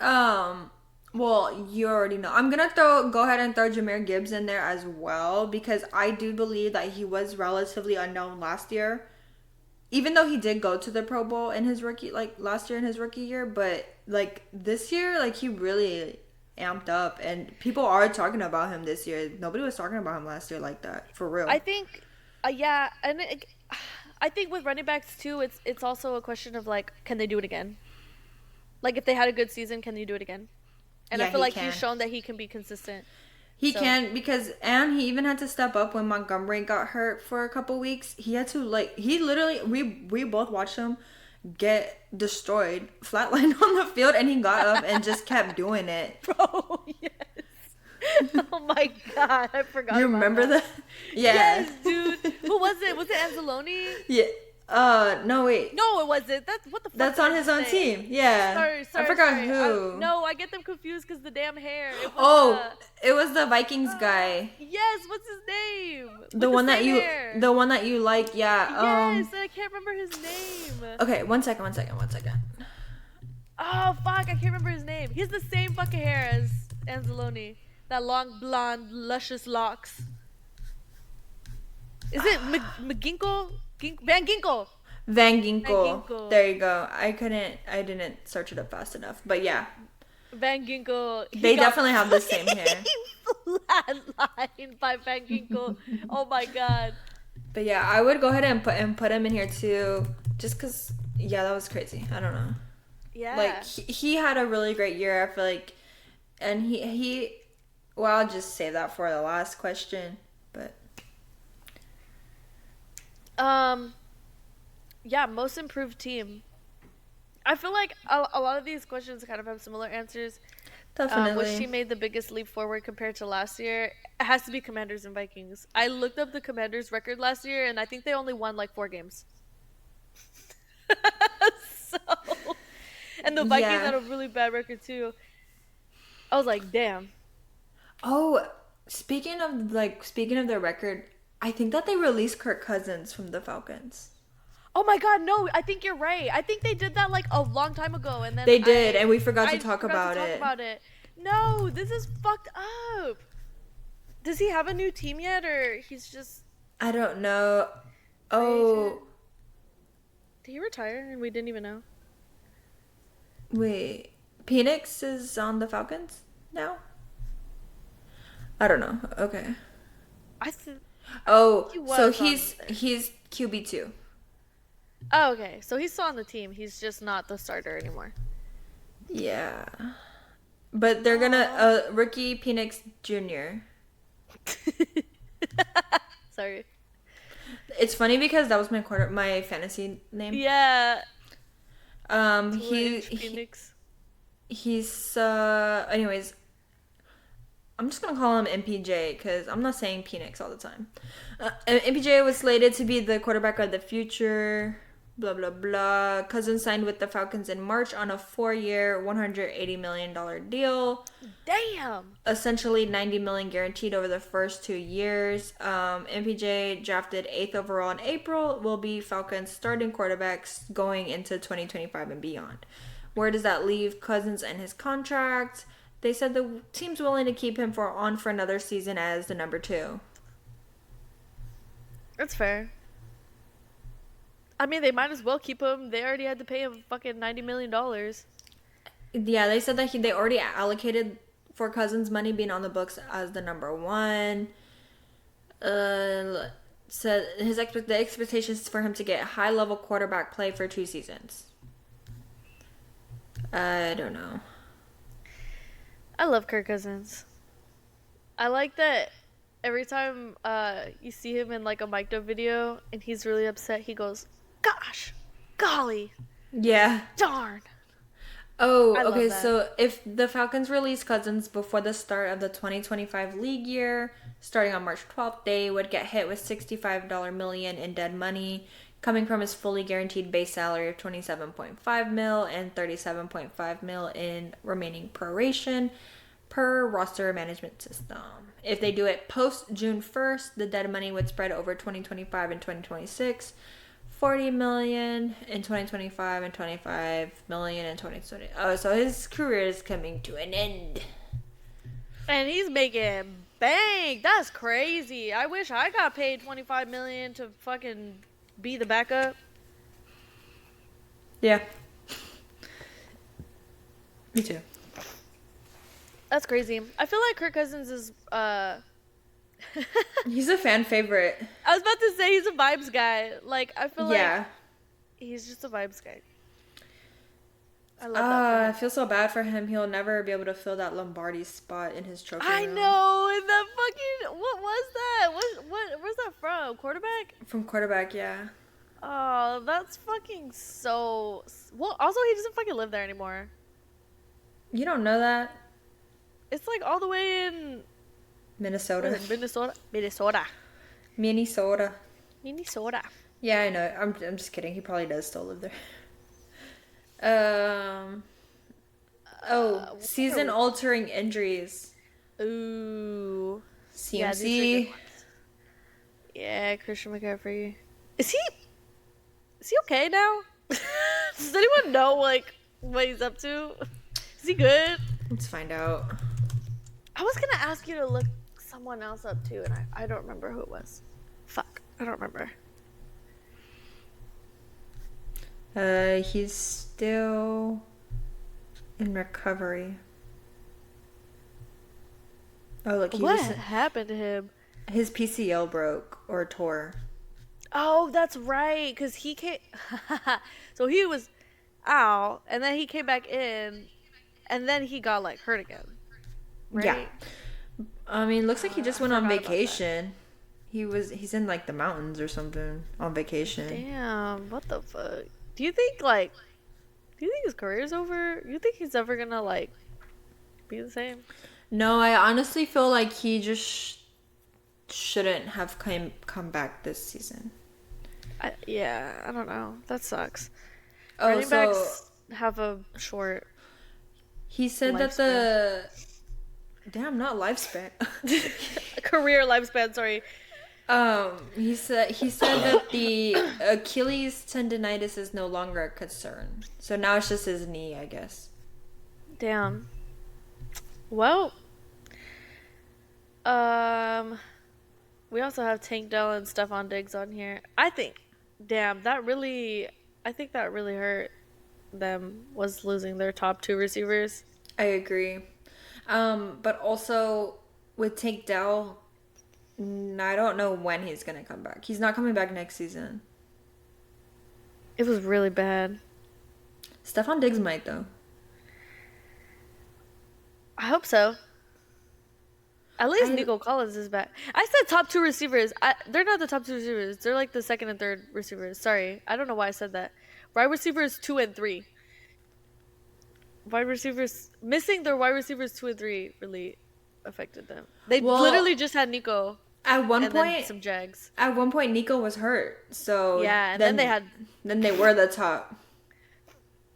well, you already know. I'm gonna go ahead and throw Jahmyr Gibbs in there as well, because I do believe that he was relatively unknown last year, even though he did go to the Pro Bowl in his last year in his rookie year. But like this year, like he really amped up, and people are talking about him this year. Nobody was talking about him last year like that, for real. I think, yeah, and I think with running backs too, it's also a question of like, can they do it again? Like, if they had a good season, can they do it again? And yeah, I feel like he's shown that he can be consistent. He can, because he even had to step up when Montgomery got hurt for a couple weeks. He had to he literally, we both watched him get destroyed, flatlined on the field, and he got up and just kept doing it. Bro, yes. Oh my god, I forgot. You remember that? Yeah. Yes, dude. Who was it? Was it Anzalone? Yeah. No, wait. No, it wasn't. That's what the fuck. That's on his own team. Yeah. Sorry, I forgot who. No, I get them confused because the damn hair. It was the Vikings guy. Yes, what's his name? The one that you like, yeah. Yes, I can't remember his name. Okay, one second. Oh fuck, I can't remember his name. He has the same fucking hair as Anzalone. That long, blonde, luscious locks. Is it McGinkle? Van Ginkle. Van Ginkle. There you go. I didn't search it up fast enough. But yeah. Van Ginkle. They definitely have the same hair. Flatlined by Van Ginkle. Oh my god. But yeah, I would go ahead and put him in here too. Just because, yeah, that was crazy. I don't know. Yeah. Like, he had a really great year, I feel like. And he well, I'll just save that for the last question. But yeah, most improved team. I feel like a lot of these questions kind of have similar answers. Definitely. Which team made the biggest leap forward compared to last year? It has to be Commanders and Vikings. I looked up the Commanders record last year, and I think they only won like 4 games. And the Vikings had a really bad record too. I was like, damn. Oh, speaking of their record, I think that they released Kirk Cousins from the Falcons. Oh my god, no, I think you're right. I think they did that like a long time ago, and then they did, and we forgot to talk about it. No, this is fucked up. Does he have a new team yet, or he's just... I don't know. Oh. Did he retire and we didn't even know? Wait, Penix is on the Falcons now? I don't know. Okay. So he's QB2. Oh, okay. So he's still on the team. He's just not the starter anymore. Yeah. But they're gonna rookie Penix Jr. Sorry. It's funny because that was my fantasy name. Yeah. He's anyways, I'm just gonna call him MPJ because I'm not saying Penix all the time. MPJ was slated to be the quarterback of the future. Blah blah blah. Cousins signed with the Falcons in March on a 4-year, $180 million deal. Damn. Essentially $90 million guaranteed over the first 2 years. MPJ, drafted 8th overall in April, will be Falcons starting quarterbacks going into 2025 and beyond. Where does that leave Cousins and his contract? They said the team's willing to keep him for another season as the number 2. That's fair. I mean, they might as well keep him. They already had to pay him fucking $90 million. Yeah, they said that they already allocated for Cousins money being on the books as the number 1. Said the expectations for him to get high-level quarterback play for 2 seasons. I don't know. I love Kirk Cousins. I like that every time you see him in like a mic'd up video and he's really upset, he goes, "Gosh, golly, yeah, darn." Oh, okay, so if the Falcons release Cousins before the start of the 2025 league year, starting on March 12th, they would get hit with $65 million in dead money, coming from his fully guaranteed base salary of $27.5 mil and $37.5 mil in remaining proration per roster management system. If they do it post June 1st, the dead money would spread over 2025 and 2026. $40 million in 2025 and $25 million in 2020. Oh, so his career is coming to an end. And he's making bank. That's crazy. I wish I got paid $25 million to fucking be the backup. Yeah. Me too. That's crazy. I feel like Kirk Cousins is he's a fan favorite. I was about to say he's a vibes guy. Like, I feel like he's just a vibes guy. I love that. I feel so bad for him. He'll never be able to fill that Lombardi spot in his trophy I room. know. And that fucking, what was that? Where's that from? Quarterback? From quarterback, yeah. Oh, that's fucking so... Well, also, he doesn't fucking live there anymore. You don't know that? It's like all the way in... Minnesota. Minnesota. Yeah, I know. I'm just kidding. He probably does still live there. Season-altering injuries. Ooh. CMC. Yeah, Christian McCaffrey. Is he okay now? Does anyone know like what he's up to? Is he good? Let's find out. I was gonna ask you to look someone else up too, and I don't remember who it was. Fuck, I don't remember. He's still in recovery. Oh, look, what happened to him? His PCL broke or tore. Oh, that's right, because he came. So he was out, and then he came back in, and then he got like hurt again. Right? Yeah. I mean, looks like he just went on vacation. He's in like the mountains or something on vacation. Damn, what the fuck? Do you think his career's over? You think he's ever gonna like be the same? No, I honestly feel like he just shouldn't have come back this season. I don't know. That sucks. Running backs have a short. He said that not lifespan. Career lifespan. Sorry. He said that the Achilles tendonitis is no longer a concern. So now it's just his knee, I guess. Damn. Well, we also have Tank Dell and Stephon Diggs on here. I think that really hurt them, was losing their top 2 receivers. I agree. But also with Tank Dell, I don't know when he's gonna come back. He's not coming back next season. It was really bad. Stephon Diggs might, though. I hope so. At least Nico Collins is back. I said top 2 receivers. They're not the top 2 receivers. They're like the second and third receivers. Sorry. I don't know why I said that. Wide receivers 2 and 3. Missing their wide receivers 2 and 3 really affected them. They literally just had Nico. At one point, some Jags. At one point, Nico was hurt. So yeah, and then they were the top.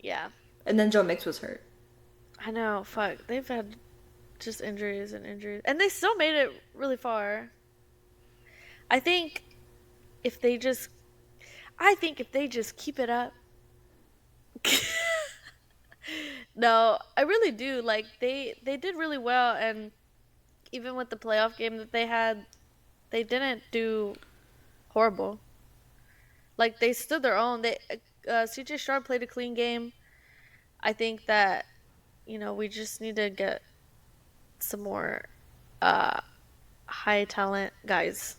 Yeah. And then Joe Mix was hurt. I know. Fuck. They've had just injuries. And they still made it really far. I think if they just keep it up. No, I really do. Like, they did really well, and even with the playoff game that they had, they didn't do horrible. Like, they stood their own. CJ Stroud played a clean game. I think that, we just need to get some more high talent guys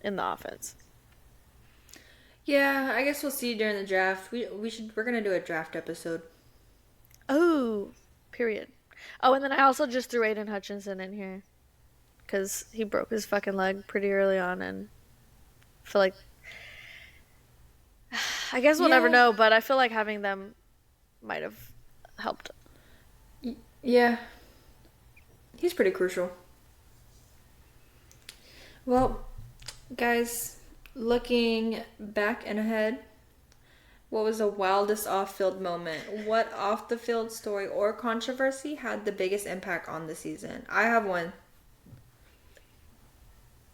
in the offense. Yeah, I guess we'll see during the draft. We're gonna do a draft episode. Oh, period. Oh, and then I also just threw Aiden Hutchinson in here because he broke his fucking leg pretty early on, and I feel like I guess we'll never know, but I feel like having them might have helped. Yeah. He's pretty crucial. Well, guys, looking back and ahead, what was the wildest off-field moment? What off-the-field story or controversy had the biggest impact on the season? I have one.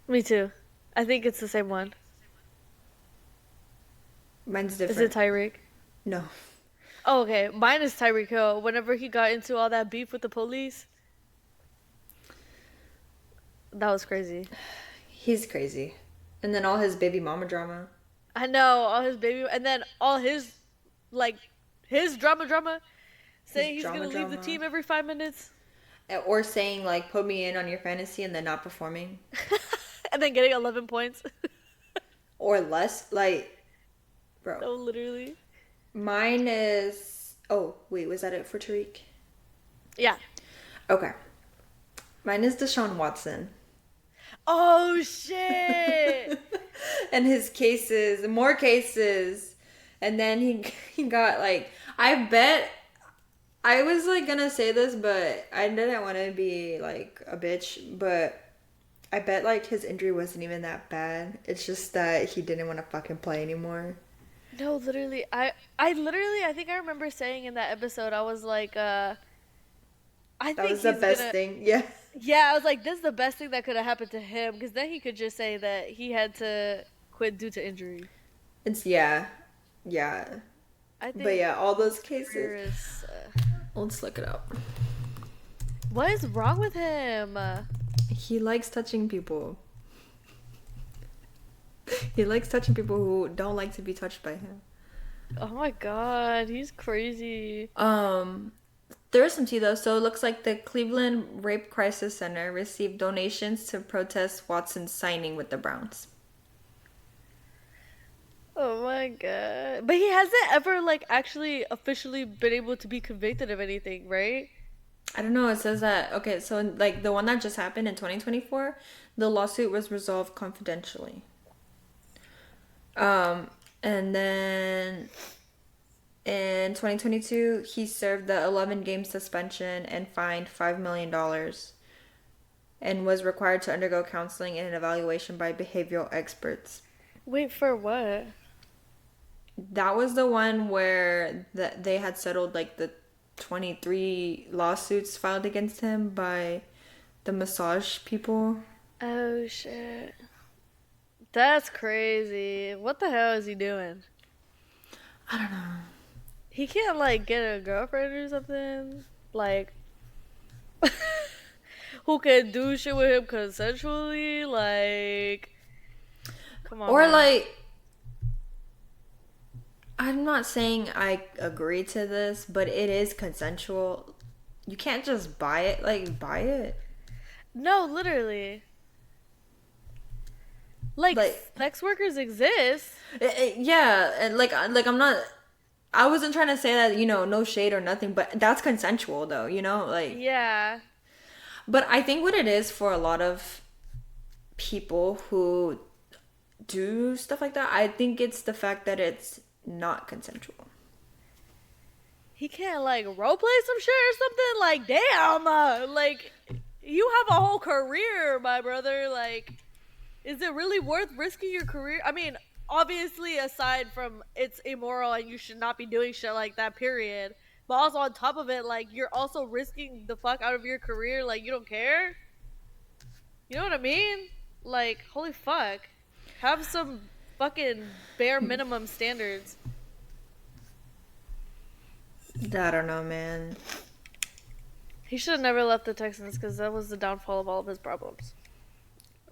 Me too. I think it's the same one. Mine's different. Is it Tyreek? No. Oh, okay. Mine is Tyreek Hill. Whenever he got into all that beef with the police. That was crazy. He's crazy. And then all his baby mama drama. I know, all his baby, and then all his drama, saying he's gonna leave the team every 5 minutes. Or saying, like, put me in on your fantasy and then not performing. And then getting 11 points. Or less, like, bro. No, literally. Mine is, oh, wait, was that it for Tariq? Yeah. Okay. Mine is Deshaun Watson. Oh, shit! And his cases, more cases. And then he got, like, I bet, I was, like, gonna say this, but I didn't want to be, like, a bitch, but I bet, like, his injury wasn't even that bad. It's just that he didn't want to fucking play anymore. No, literally, I think I remember saying in that episode, I was like, I think that was the best thing, yeah. Yeah, I was like, this is the best thing that could have happened to him, because then he could just say that he had to quit due to injury. It's, yeah. I think but yeah, all those cases. Let's look it up. What is wrong with him? He likes touching people. He likes touching people who don't like to be touched by him. Oh my god, he's crazy. There is some tea though. So it looks like the Cleveland Rape Crisis Center received donations to protest Watson's signing with the Browns. Oh my god. But he hasn't ever, like, actually officially been able to be convicted of anything, right? I don't know. It says that, okay, so like the one that just happened in 2024, the lawsuit was resolved confidentially. And then in 2022, he served the 11-game suspension and fined $5 million and was required to undergo counseling and an evaluation by behavioral experts. Wait, for what? That was the one where they had settled like the 23 lawsuits filed against him by the massage people. Oh shit. That's crazy. What the hell is he doing? I don't know. He can't, like, get a girlfriend or something? Like, who can do shit with him consensually? Like, come on. Or, man. Like, I'm not saying I agree to this, but it is consensual. You can't just buy it. Like, buy it. No, literally. Like sex workers exist. Yeah, and like I'm not. I wasn't trying to say that, you know, no shade or nothing, but that's consensual though, you know, like. Yeah. But I think what it is for a lot of people who do stuff like that, I think it's the fact that it's not consensual. He can't, like, roleplay some shit or something. Like, damn, like, you have a whole career, my brother. Like, is it really worth risking your career? I mean, obviously, aside from it's immoral and you should not be doing shit like that, period. But also on top of it, like, you're also risking the fuck out of your career. Like, you don't care? You know what I mean? Like, holy fuck. Have some fucking bare minimum standards. I don't know, man. He should have never left the Texans because that was the downfall of all of his problems.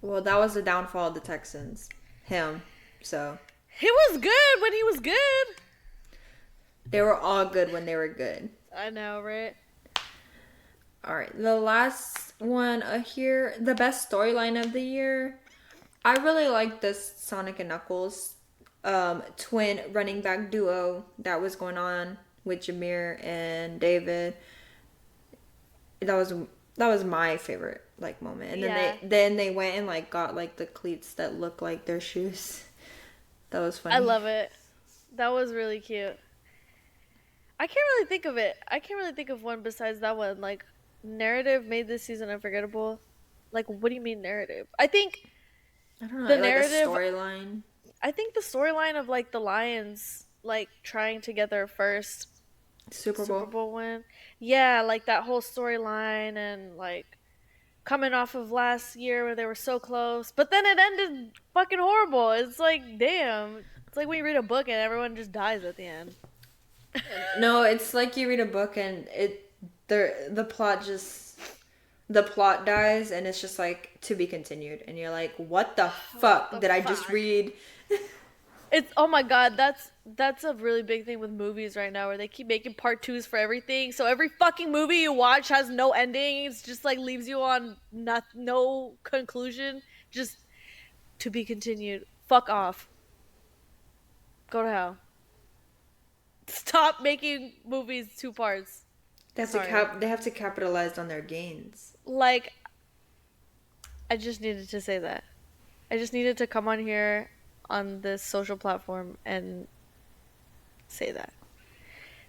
Well, that was the downfall of the Texans. Him. So. He was good when he was good. They were all good when they were good. I know, right? Alright, the last one here. The best storyline of the year. I really like this Sonic and Knuckles twin running back duo that was going on with Jameer and David. That was my favorite, like, moment. And then they went and, like, got, like, the cleats that look like their shoes. That was funny. I love it. That was really cute. I can't really think of it. I can't really think of one besides that one. Like, narrative made this season unforgettable. Like, what do you mean narrative? I think I don't know. The like narrative, a storyline. I think the storyline of, like, the Lions, like, trying to get their first Super Bowl win. Yeah, like, that whole storyline and, like, coming off of last year where they were so close. But then it ended fucking horrible. It's like, damn. It's like when you read a book and everyone just dies at the end. No, it's like you read a book and the plot dies and it's just like to be continued and you're like, what the fuck did I just read? It's, oh my god, that's a really big thing with movies right now where they keep making part 2s for everything. So every fucking movie you watch has no ending. It's just like leaves you on no conclusion. Just to be continued. Fuck off. Go to hell. Stop making movies 2 parts. They have to capitalize on their gains. Like, I just needed to say that. I just needed to come on here on this social platform and say that.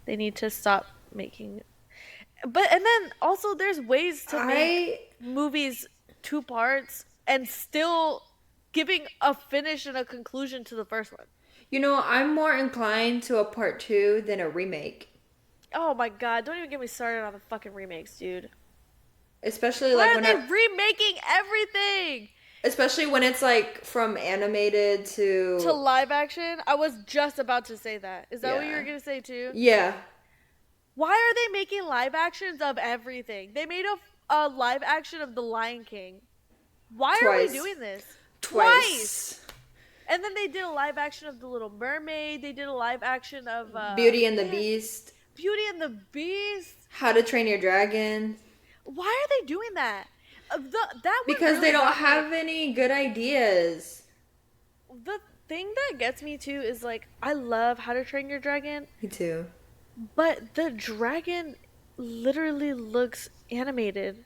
They need to stop making... and then also there's ways to make movies 2 parts and still giving a finish and a conclusion to the first one. You know, I'm more inclined to a part 2 than a remake. Oh my god, don't even get me started on the fucking remakes, dude. Especially like when they're remaking everything. Especially when it's like from animated to live action. I was just about to say that. Is that what you were gonna say too? Yeah. Why are they making live actions of everything? They made a live action of The Lion King. Why Twice. are we doing this? Twice. And then they did a live action of The Little Mermaid. They did a live action of Beauty and the Beast. Beauty and the Beast. How to Train Your Dragon. Why are they doing that? Because really they don't have any good ideas. The thing that gets me too is like, I love How to Train Your Dragon. Me too. But the dragon literally looks animated.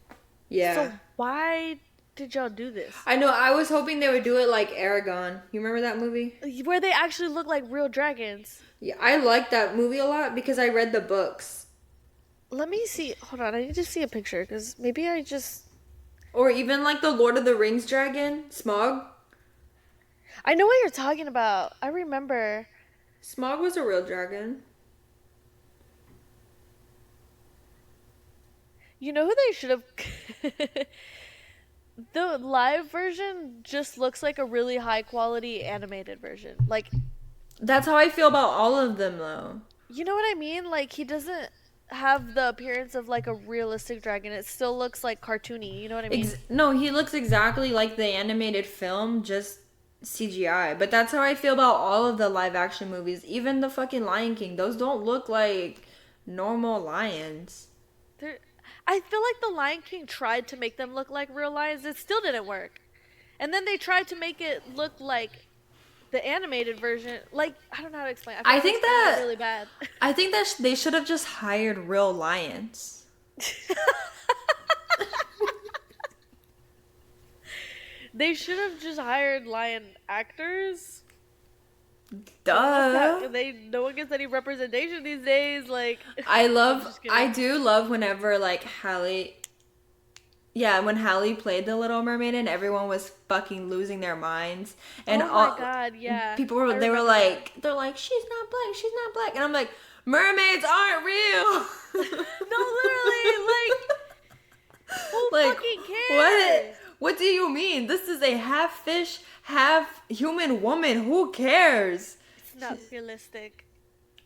Yeah. So why did y'all do this? I know. I was hoping they would do it like Aeron. You remember that movie? Where they actually look like real dragons. Yeah, I like that movie a lot because I read the books. Let me see. Hold on. I need to see a picture because maybe I just... Or even like the Lord of the Rings dragon, Smaug. I know what you're talking about. I remember. Smaug was a real dragon. You know who they should have... The live version just looks like a really high quality animated version. Like... That's how I feel about all of them though. You know what I mean? Like, he doesn't have the appearance of like a realistic dragon. It still looks like cartoony. You know what I mean? No, he looks exactly like the animated film, just CGI. But that's how I feel about all of the live action movies. Even the fucking Lion King. Those don't look like normal lions. I feel like the Lion King tried to make them look like real lions. It still didn't work. And then they tried to make it look like the animated version. Like, I don't know how to explain. I think that really bad. I think that they should have just hired real lions. They should have just hired lion actors. Duh. No one gets any representation these days. Like, I do love whenever like Hallie. Yeah, when Hallie played the Little Mermaid and everyone was fucking losing their minds, and oh my god, yeah, people were they're like she's not black, and I'm like, mermaids aren't real. No, literally, who like, fucking cares? What do you mean? This is a half fish, half human woman. Who cares? It's not realistic.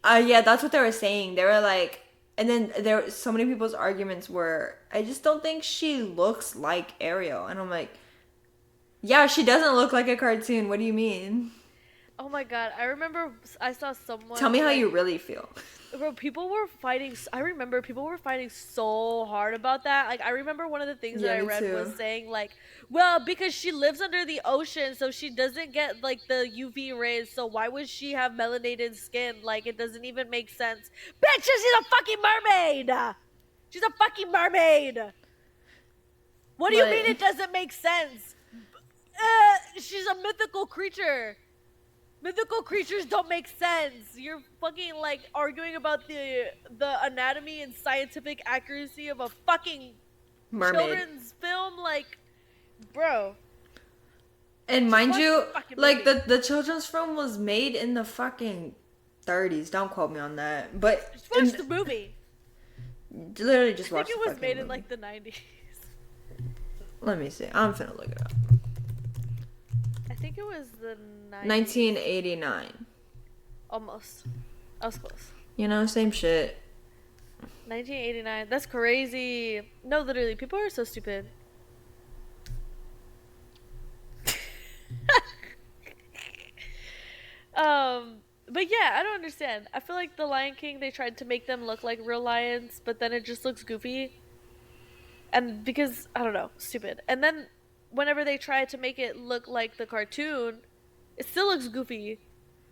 Yeah, that's what they were saying. They were like, and then so many people's arguments were, I just don't think she looks like Ariel. And I'm like, yeah, she doesn't look like a cartoon. What do you mean? Oh my god, I remember I saw someone... Tell me how you really feel. Bro, people were fighting... I remember people were fighting so hard about that. Like, I remember one of the things that I read was saying, like, well, because she lives under the ocean, so she doesn't get, like, the UV rays, so why would she have melanated skin? Like, it doesn't even make sense. Bitch, she's a fucking mermaid! She's a fucking mermaid! What do you mean it doesn't make sense? She's a mythical creature. Mythical creatures don't make sense. You're fucking like arguing about the anatomy and scientific accuracy of a fucking mermaid children's film, like, bro. And mind you, like the children's film was made in the fucking 30s. Don't quote me on that. But just watch the movie. Literally just watch. I think it was made in like the 90s. Let me see. I'm finna look it up. I think it was the 1989. Almost. I was close. You know, same shit. 1989. That's crazy. No, literally, people are so stupid. But yeah, I don't understand. I feel like the Lion King, they tried to make them look like real lions, but then it just looks goofy. And because, I don't know, stupid. And then whenever they try to make it look like the cartoon, it still looks goofy.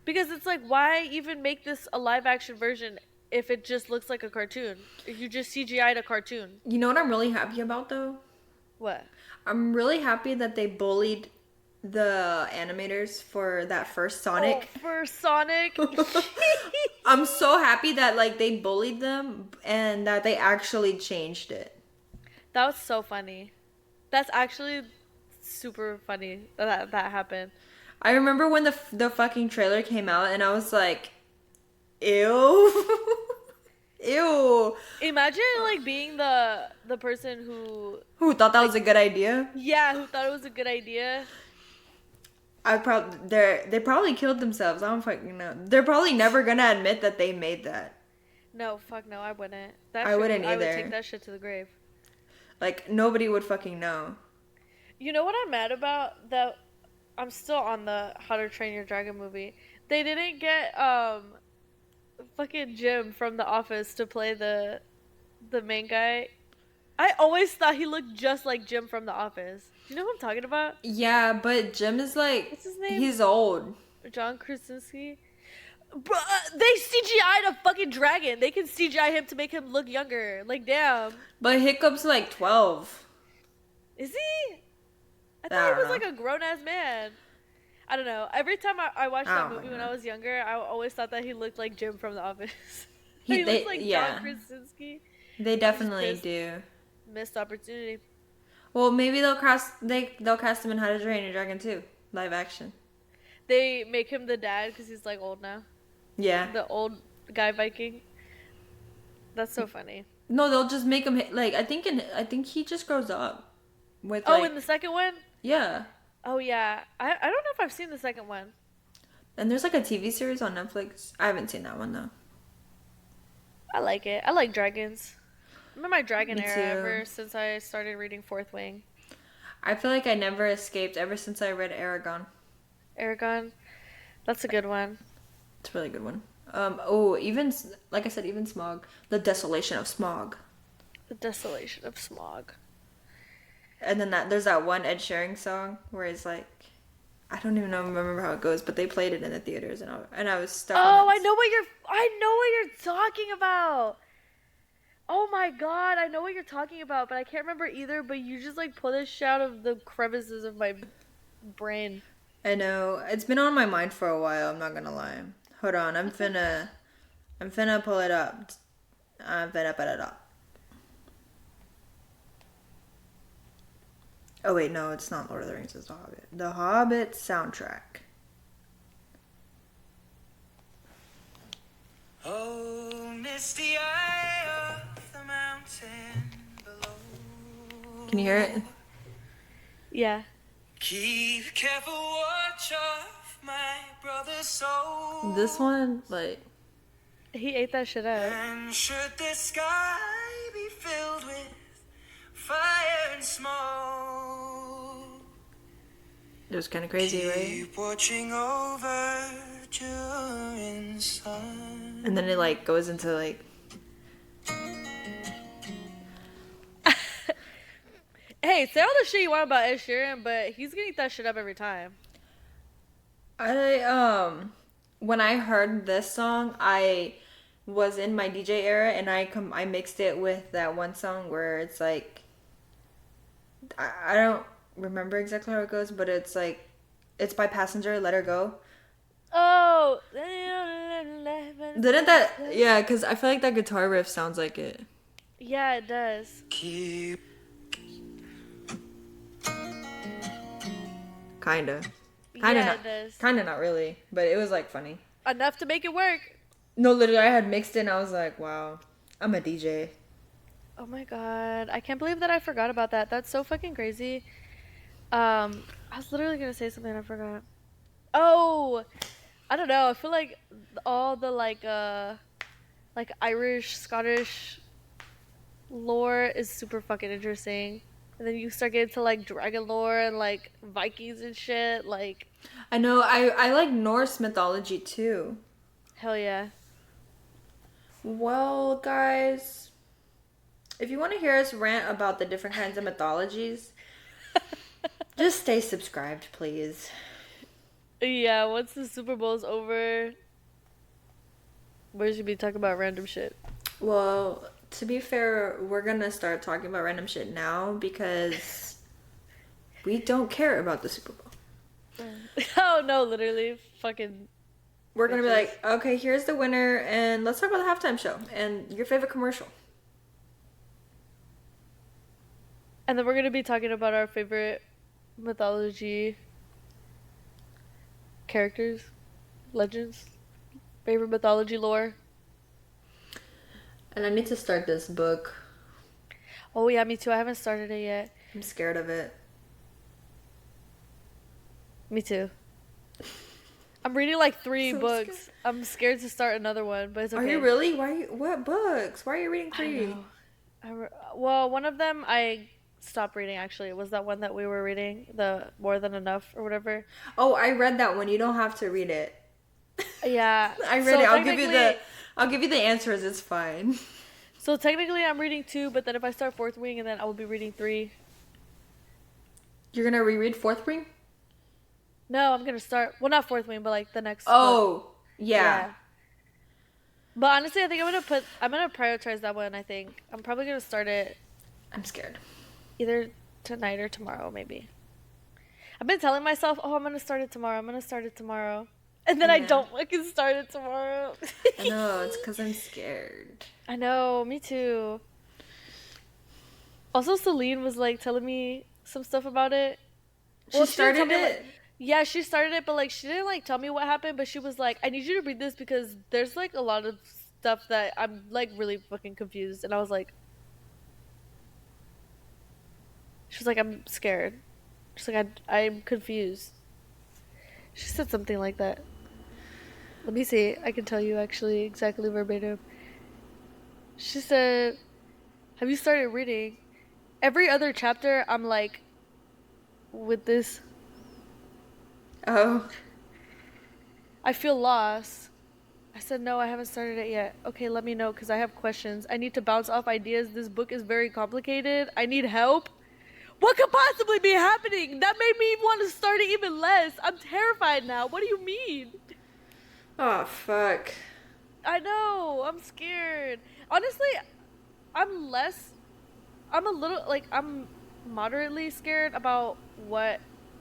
Because it's like, why even make this a live action version if it just looks like a cartoon? If you just CGI'd a cartoon. You know what I'm really happy about though? What? I'm really happy that they bullied the animators for that first Sonic. Oh, for Sonic? I'm so happy that like they bullied them and that they actually changed it. That was so funny. That's actually super funny that happened. I remember when the fucking trailer came out and I was like, ew. Ew. Imagine like being the person who thought that was a good idea. Yeah, who thought it was a good idea. They probably killed themselves. I don't fucking know. They're probably never gonna admit that they made that. No, fuck no, I wouldn't. I wouldn't either. I would take that shit to the grave. Like, nobody would fucking know. You know what I'm mad about? That I'm still on the How to Train Your Dragon movie. They didn't get fucking Jim from The Office to play the main guy. I always thought he looked just like Jim from The Office. Do you know who I'm talking about? Yeah, but Jim is like, what's his name? He's old. John Krasinski. Bro, they CGI'd a fucking dragon. They can CGI him to make him look younger. Like, damn. But Hiccup's like 12. Is he? I thought he was like a grown ass man. I don't know. Every time I watched that movie when I was younger, I always thought that he looked like Jim from The Office. He looks like John Krasinski. They definitely do. Missed opportunity. Well, maybe they'll cast him in How to Train Your Dragon 2, live action. They make him the dad because he's like old now. Yeah. The old guy Viking. That's so funny. No, they'll just make him like I think he just grows up. With in the second one? Yeah. Oh yeah. I don't know if I've seen the second one. And there's like a TV series on Netflix. I haven't seen that one though. I like it. I like dragons. I'm in my dragon era ever since I started reading Fourth Wing. I feel like I never escaped ever since I read Aeron. Aeron? That's a good one. It's a really good one. Even, like I said, even Smog. The Desolation of Smog. The Desolation of Smog. And then there's that one Ed Sheeran song where it's like, I don't even remember how it goes, but they played it in the theaters and I was stuck. Oh, I know what you're talking about. Oh my god, I know what you're talking about, but I can't remember either. But you just like pull this shit out of the crevices of my brain. I know. It's been on my mind for a while, I'm not gonna lie. Hold on, I'm finna pull it up. I'm finna put it up. Oh wait, no, it's not Lord of the Rings, it's The Hobbit. The Hobbit soundtrack. Oh, misty eye of the mountain below. Can you hear it? Yeah. Keep careful watch of my brother's soul. This one, like, he ate that shit up. And should the sky be filled with fire and smoke, it was kind of crazy, right? Keep watching over during sun. And then it like goes into like. Hey, say all the shit you want about Ed Sheeran, but he's gonna eat that shit up every time. When I heard this song, I was in my DJ era, and I mixed it with that one song where it's like, I don't remember exactly how it goes, but it's like, it's by Passenger, Let Her Go. Oh, didn't that? Yeah, because I feel like that guitar riff sounds like it. Yeah, it does. Kinda yeah, not. It does. Kinda not really, but it was like funny enough to make it work. No, literally, I had mixed it, and I was like, wow, I'm a DJ. Oh my god, I can't believe that I forgot about that. That's so fucking crazy. I was literally gonna say something and I forgot. Oh, I don't know. I feel like all the like Irish, Scottish lore is super fucking interesting. And then you start getting to like dragon lore and like Vikings and shit. Like, I know. I like Norse mythology too. Hell yeah. Well, guys, if you want to hear us rant about the different kinds of mythologies, just stay subscribed, please. Yeah, once the Super Bowl's over, we should be talking about random shit. Well, to be fair, we're gonna start talking about random shit now because we don't care about the Super Bowl. Oh no, literally, fucking. We're gonna be like, okay, here's the winner, and let's talk about the halftime show and your favorite commercial. And then we're gonna be talking about our favorite mythology characters, legends, favorite mythology lore. And I need to start this book. Oh yeah, me too. I haven't started it yet. I'm scared of it. Me too. I'm reading like 3 books. Scared. I'm scared to start another one, but it's okay. Are you really? What books? Why are you reading 3? Well, one of them I stopped reading, actually. It was that one that we were reading, the More Than Enough or whatever. Oh, I read that one. You don't have to read it. Yeah. I read So it. technically, I'll give you the answers. It's fine. so technically I'm reading 2, but then if I start Fourth Wing, and then I will be reading 3. You're gonna reread Fourth Wing? No, I'm gonna start. Well, not Fourth Wing, but like the next book. Oh, yeah. But honestly, I think I'm gonna prioritize that one. I think I'm probably gonna start it. I'm scared. Either tonight or tomorrow, maybe. I've been telling myself, oh, I'm gonna start it tomorrow. I'm gonna start it tomorrow. And then I don't fucking start it tomorrow. I know, it's because I'm scared. I know, me too. Also, Celine was like telling me some stuff about it. She started it? Yeah, she started it, but like she didn't like tell me what happened, but she was like, I need you to read this because there's like a lot of stuff that I'm like really fucking confused. And I was like, she was like, I'm scared. She's like, I'm confused. She said something like that. Let me see. I can tell you actually exactly verbatim. She said, have you started reading? Every other chapter, I'm like, with this. Oh. I feel lost. I said, no, I haven't started it yet. Okay, let me know because I have questions. I need to bounce off ideas. This book is very complicated. I need help. What could possibly be happening? That made me want to start it even less. I'm terrified now. What do you mean? Oh, fuck. I know. I'm scared. Honestly, I'm moderately scared about what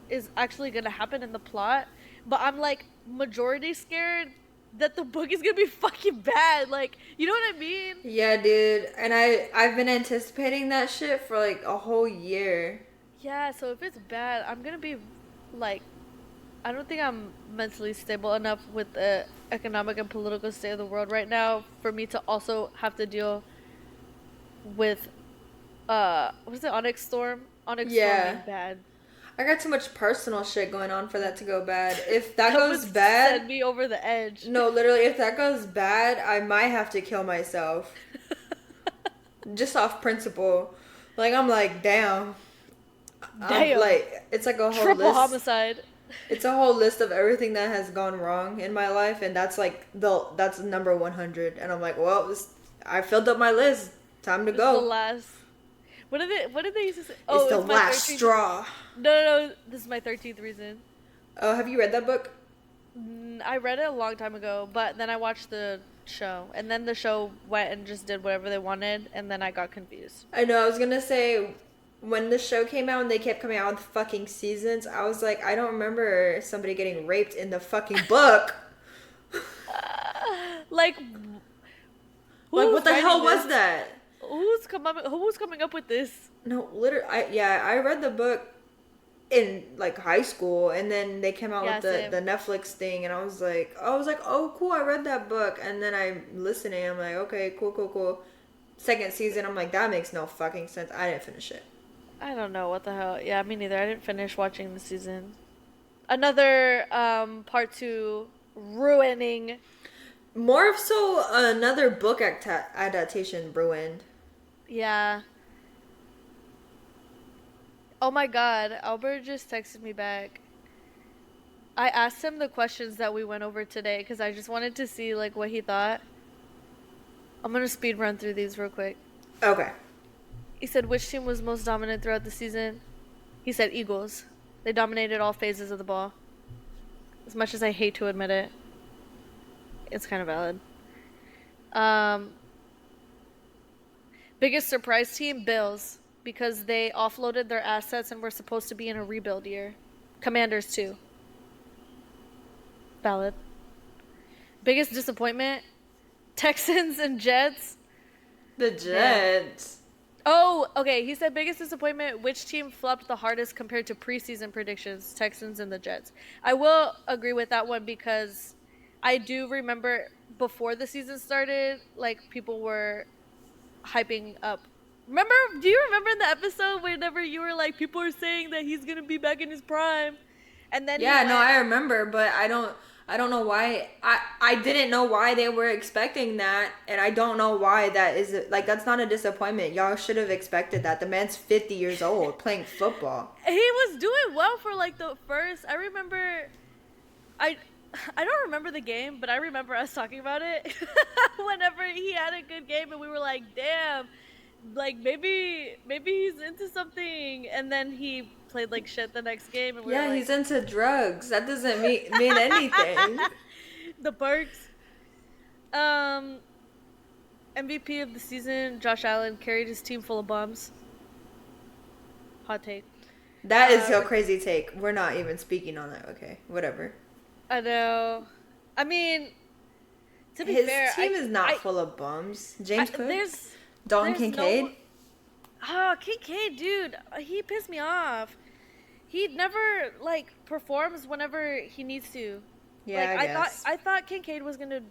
is actually going to happen in the plot. But I'm like majority scared that the book is going to be fucking bad. Like, you know what I mean? Yeah, dude. And I've been anticipating that shit for like a whole year. Yeah, so if it's bad, I'm going to be like, I don't think I'm mentally stable enough with the economic and political state of the world right now for me to also have to deal with what is it, Onyx Storm? Onyx Storm being bad. I got too much personal shit going on for that to go bad. If that goes bad, send me over the edge. No, literally, if that goes bad, I might have to kill myself. Just off principle. Like, I'm like, damn. Like, it's like a whole triple homicide. It's a whole list of everything that has gone wrong in my life, and that's like that's number 100. And I'm like, well, I filled up my list. Time to go. The last. What did they used to say? Oh, it's the last straw. No. This is my 13th reason. Oh, have you read that book? I read it a long time ago, but then I watched the show, and then the show went and just did whatever they wanted, and then I got confused. I know. I was gonna say, when the show came out and they kept coming out with fucking seasons, I was like, I don't remember somebody getting raped in the fucking book. Like what the hell was that? Who's coming up with this? No, literally, I read the book in like high school, and then they came out with the Netflix thing, and I was like, oh cool, I read that book, and then I'm listening, I'm like, okay, cool. Second season, I'm like, that makes no fucking sense. I didn't finish it. I don't know what the hell. Yeah, me neither. I didn't finish watching the season. Another part 2 ruining. More so, another book adaptation ruined. Yeah. Oh my god, Albert just texted me back. I asked him the questions that we went over today because I just wanted to see like what he thought. I'm gonna speed run through these real quick. Okay. He said, which team was most dominant throughout the season? He said Eagles. They dominated all phases of the ball. As much as I hate to admit it, it's kind of valid. Biggest surprise team, Bills, because they offloaded their assets and were supposed to be in a rebuild year. Commanders too. Valid. Biggest disappointment, Texans and Jets. The Jets. Yeah. Oh, okay. He said biggest disappointment, which team flopped the hardest compared to preseason predictions, Texans and the Jets. I will agree with that one because I do remember before the season started, like people were hyping up. Do you remember in the episode whenever you were like, people are saying that he's going to be back in his prime? And then I remember, but I I don't know why. I didn't know why they were expecting that, and I don't know why that is like that's not a disappointment. Y'all should have expected that. The man's 50 years old playing football. He was doing well for like the first. I remember, I don't remember the game, but I remember us talking about it whenever he had a good game, and we were like, "Damn, like maybe he's into something." And then he played like shit the next game, and we were like, he's into drugs. That doesn't mean anything. The perks. MVP of the season, Josh Allen carried his team full of bums. Hot take. That is a crazy take. We're not even speaking on that. Okay, whatever. I know. I mean, to be fair, his team is not full of bums. James Cook, Dalton Kincaid. Kincaid, dude, he pissed me off. He never like performs whenever he needs to. Yeah, like, I thought Kincaid was gonna.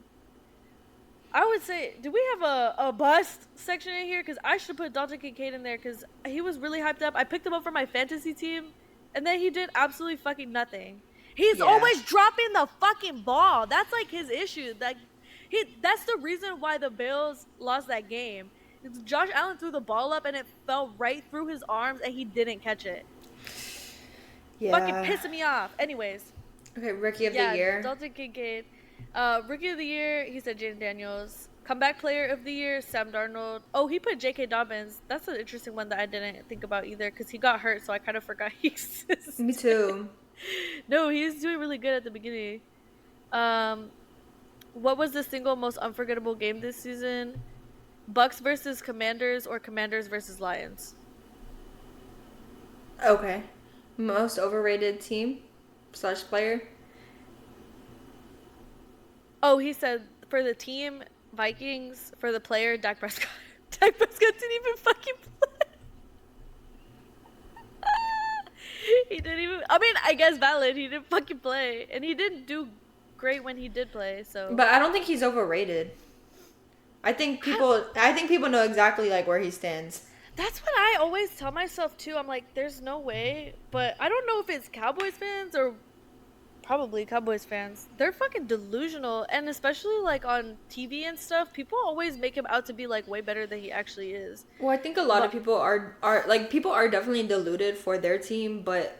I would say, do we have a bust section in here? Because I should put Dalton Kincaid in there because he was really hyped up. I picked him up for my fantasy team, and then he did absolutely fucking nothing. He's always dropping the fucking ball. That's like his issue. That's the reason why the Bills lost that game. Josh Allen threw the ball up and it fell right through his arms and he didn't catch it. Yeah. Fucking pissing me off. Anyways. Okay, Rookie of the Year. Dalton Kincaid. Rookie of the Year, he said Jaden Daniels. Comeback Player of the Year, Sam Darnold. Oh, he put J.K. Dobbins. That's an interesting one that I didn't think about either because he got hurt, so I kind of forgot he exists. Me too. No, he was doing really good at the beginning. What was the single most unforgettable game this season? Bucks versus Commanders or Commanders versus Lions? Okay. Most overrated team / player? Oh, he said for the team, Vikings. For the player, Dak Prescott. Dak Prescott didn't even fucking play. He didn't even... I mean, I guess valid. He didn't fucking play. And he didn't do great when he did play, so... But I don't think he's overrated. I think people know exactly, like, where he stands. That's what I always tell myself, too. I'm like, there's no way. But I don't know if it's Cowboys fans or... Probably Cowboys fans. They're fucking delusional. And especially, like, on TV and stuff, people always make him out to be, like, way better than he actually is. Well, I think a lot of people are like, people are definitely deluded for their team, but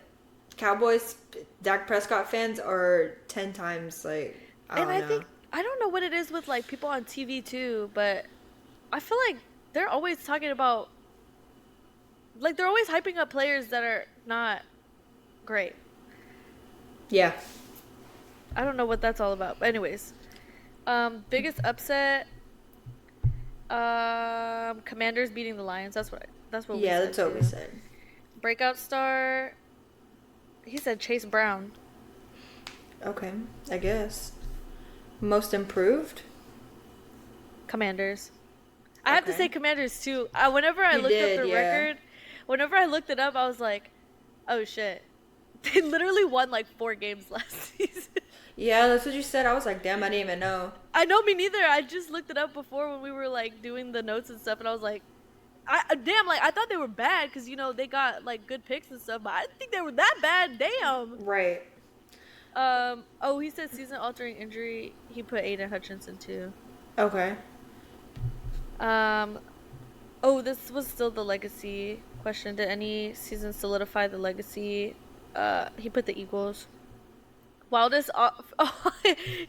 Cowboys, Dak Prescott fans are 10 times, like, I don't know what it is with, like, people on TV, too, but I feel like they're always talking about, like, they're always hyping up players that are not great. Yeah. I don't know what that's all about. But anyways, biggest upset, Commanders beating the Lions. That's what we said. That's what we said. Breakout star, he said Chase Brown. Okay, I guess. Most improved? Commanders. I have to say Commanders too. Whenever I looked up the record, whenever I looked it up, I was like, oh shit. They literally won like 4 games last season. Yeah, that's what you said. I was like, damn, I didn't even know. I know, me neither. I just looked it up before when we were like doing the notes and stuff, and I was like, I thought they were bad because, you know, they got like good picks and stuff, but I didn't think they were that bad. Damn. Right. Oh, he said season-altering injury. He put Aiden Hutchinson too. Okay. Oh, this was still the legacy question. Did any season solidify the legacy? He put the Eagles. He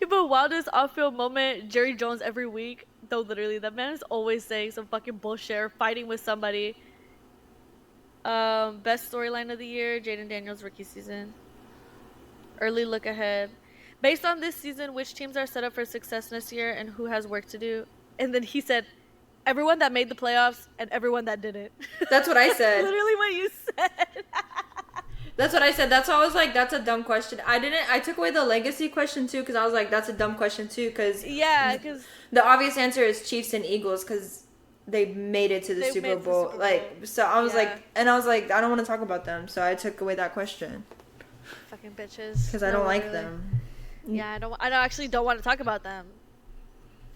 put wildest off-field moment, Jerry Jones every week. Though literally, that man is always saying some fucking bullshit or fighting with somebody. Best storyline of the year, Jaden Daniels rookie season. Early look ahead. Based on this season, which teams are set up for success this year and who has work to do? And then he said, everyone that made the playoffs and everyone that didn't. That's what I said. Literally what you said. That's what I said. That's why I was like, that's a dumb question. I took away the legacy question too because I was like, that's a dumb question too because the obvious answer is Chiefs and Eagles because they made it to the Super Bowl. Like, so I was like, I don't want to talk about them. So I took away that question. Fucking bitches. Because I don't like them. Yeah, I actually don't want to talk about them.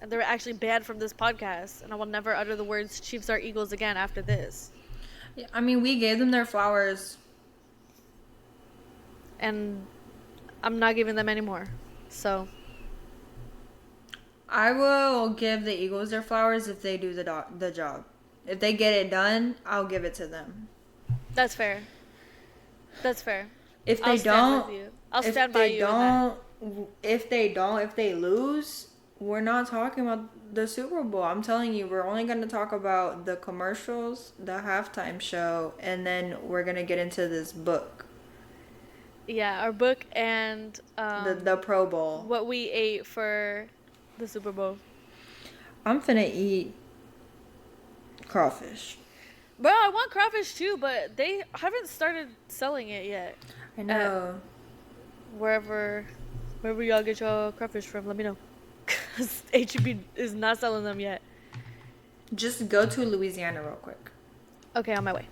And they're actually banned from this podcast. And I will never utter the words Chiefs are Eagles again after this. Yeah, I mean, we gave them their flowers. And I'm not giving them any more. So I will give the Eagles their flowers if they do the job. If they get it done, I'll give it to them. That's fair. That's fair. If they don't, if they lose, we're not talking about the Super Bowl. I'm telling you, we're only going to talk about the commercials, the halftime show, and then we're going to get into this book. Yeah, our book and the Pro Bowl. What we ate for the Super Bowl. I'm finna eat crawfish. Bro, I want crawfish too, but they haven't started selling it yet. I know. Wherever y'all get your crawfish from, let me know. Because HEB is not selling them yet. Just go to Louisiana real quick. Okay, on my way.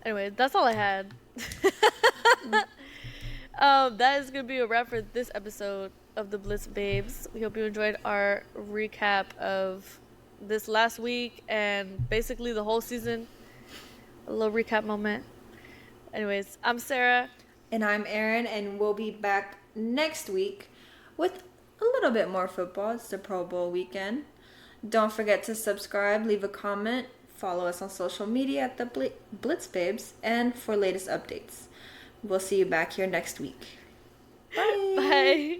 Anyway, that's all I had. That is going to be a wrap for this episode of the Blitz Babes. We hope you enjoyed our recap of this last week and basically the whole season. A little recap moment. Anyways, I'm Sarah. And I'm Aeron, and we'll be back next week with a little bit more football. It's the Pro Bowl weekend. Don't forget to subscribe, leave a comment, follow us on social media at the Blitz Babes, and for latest updates. We'll see you back here next week. Bye. Bye.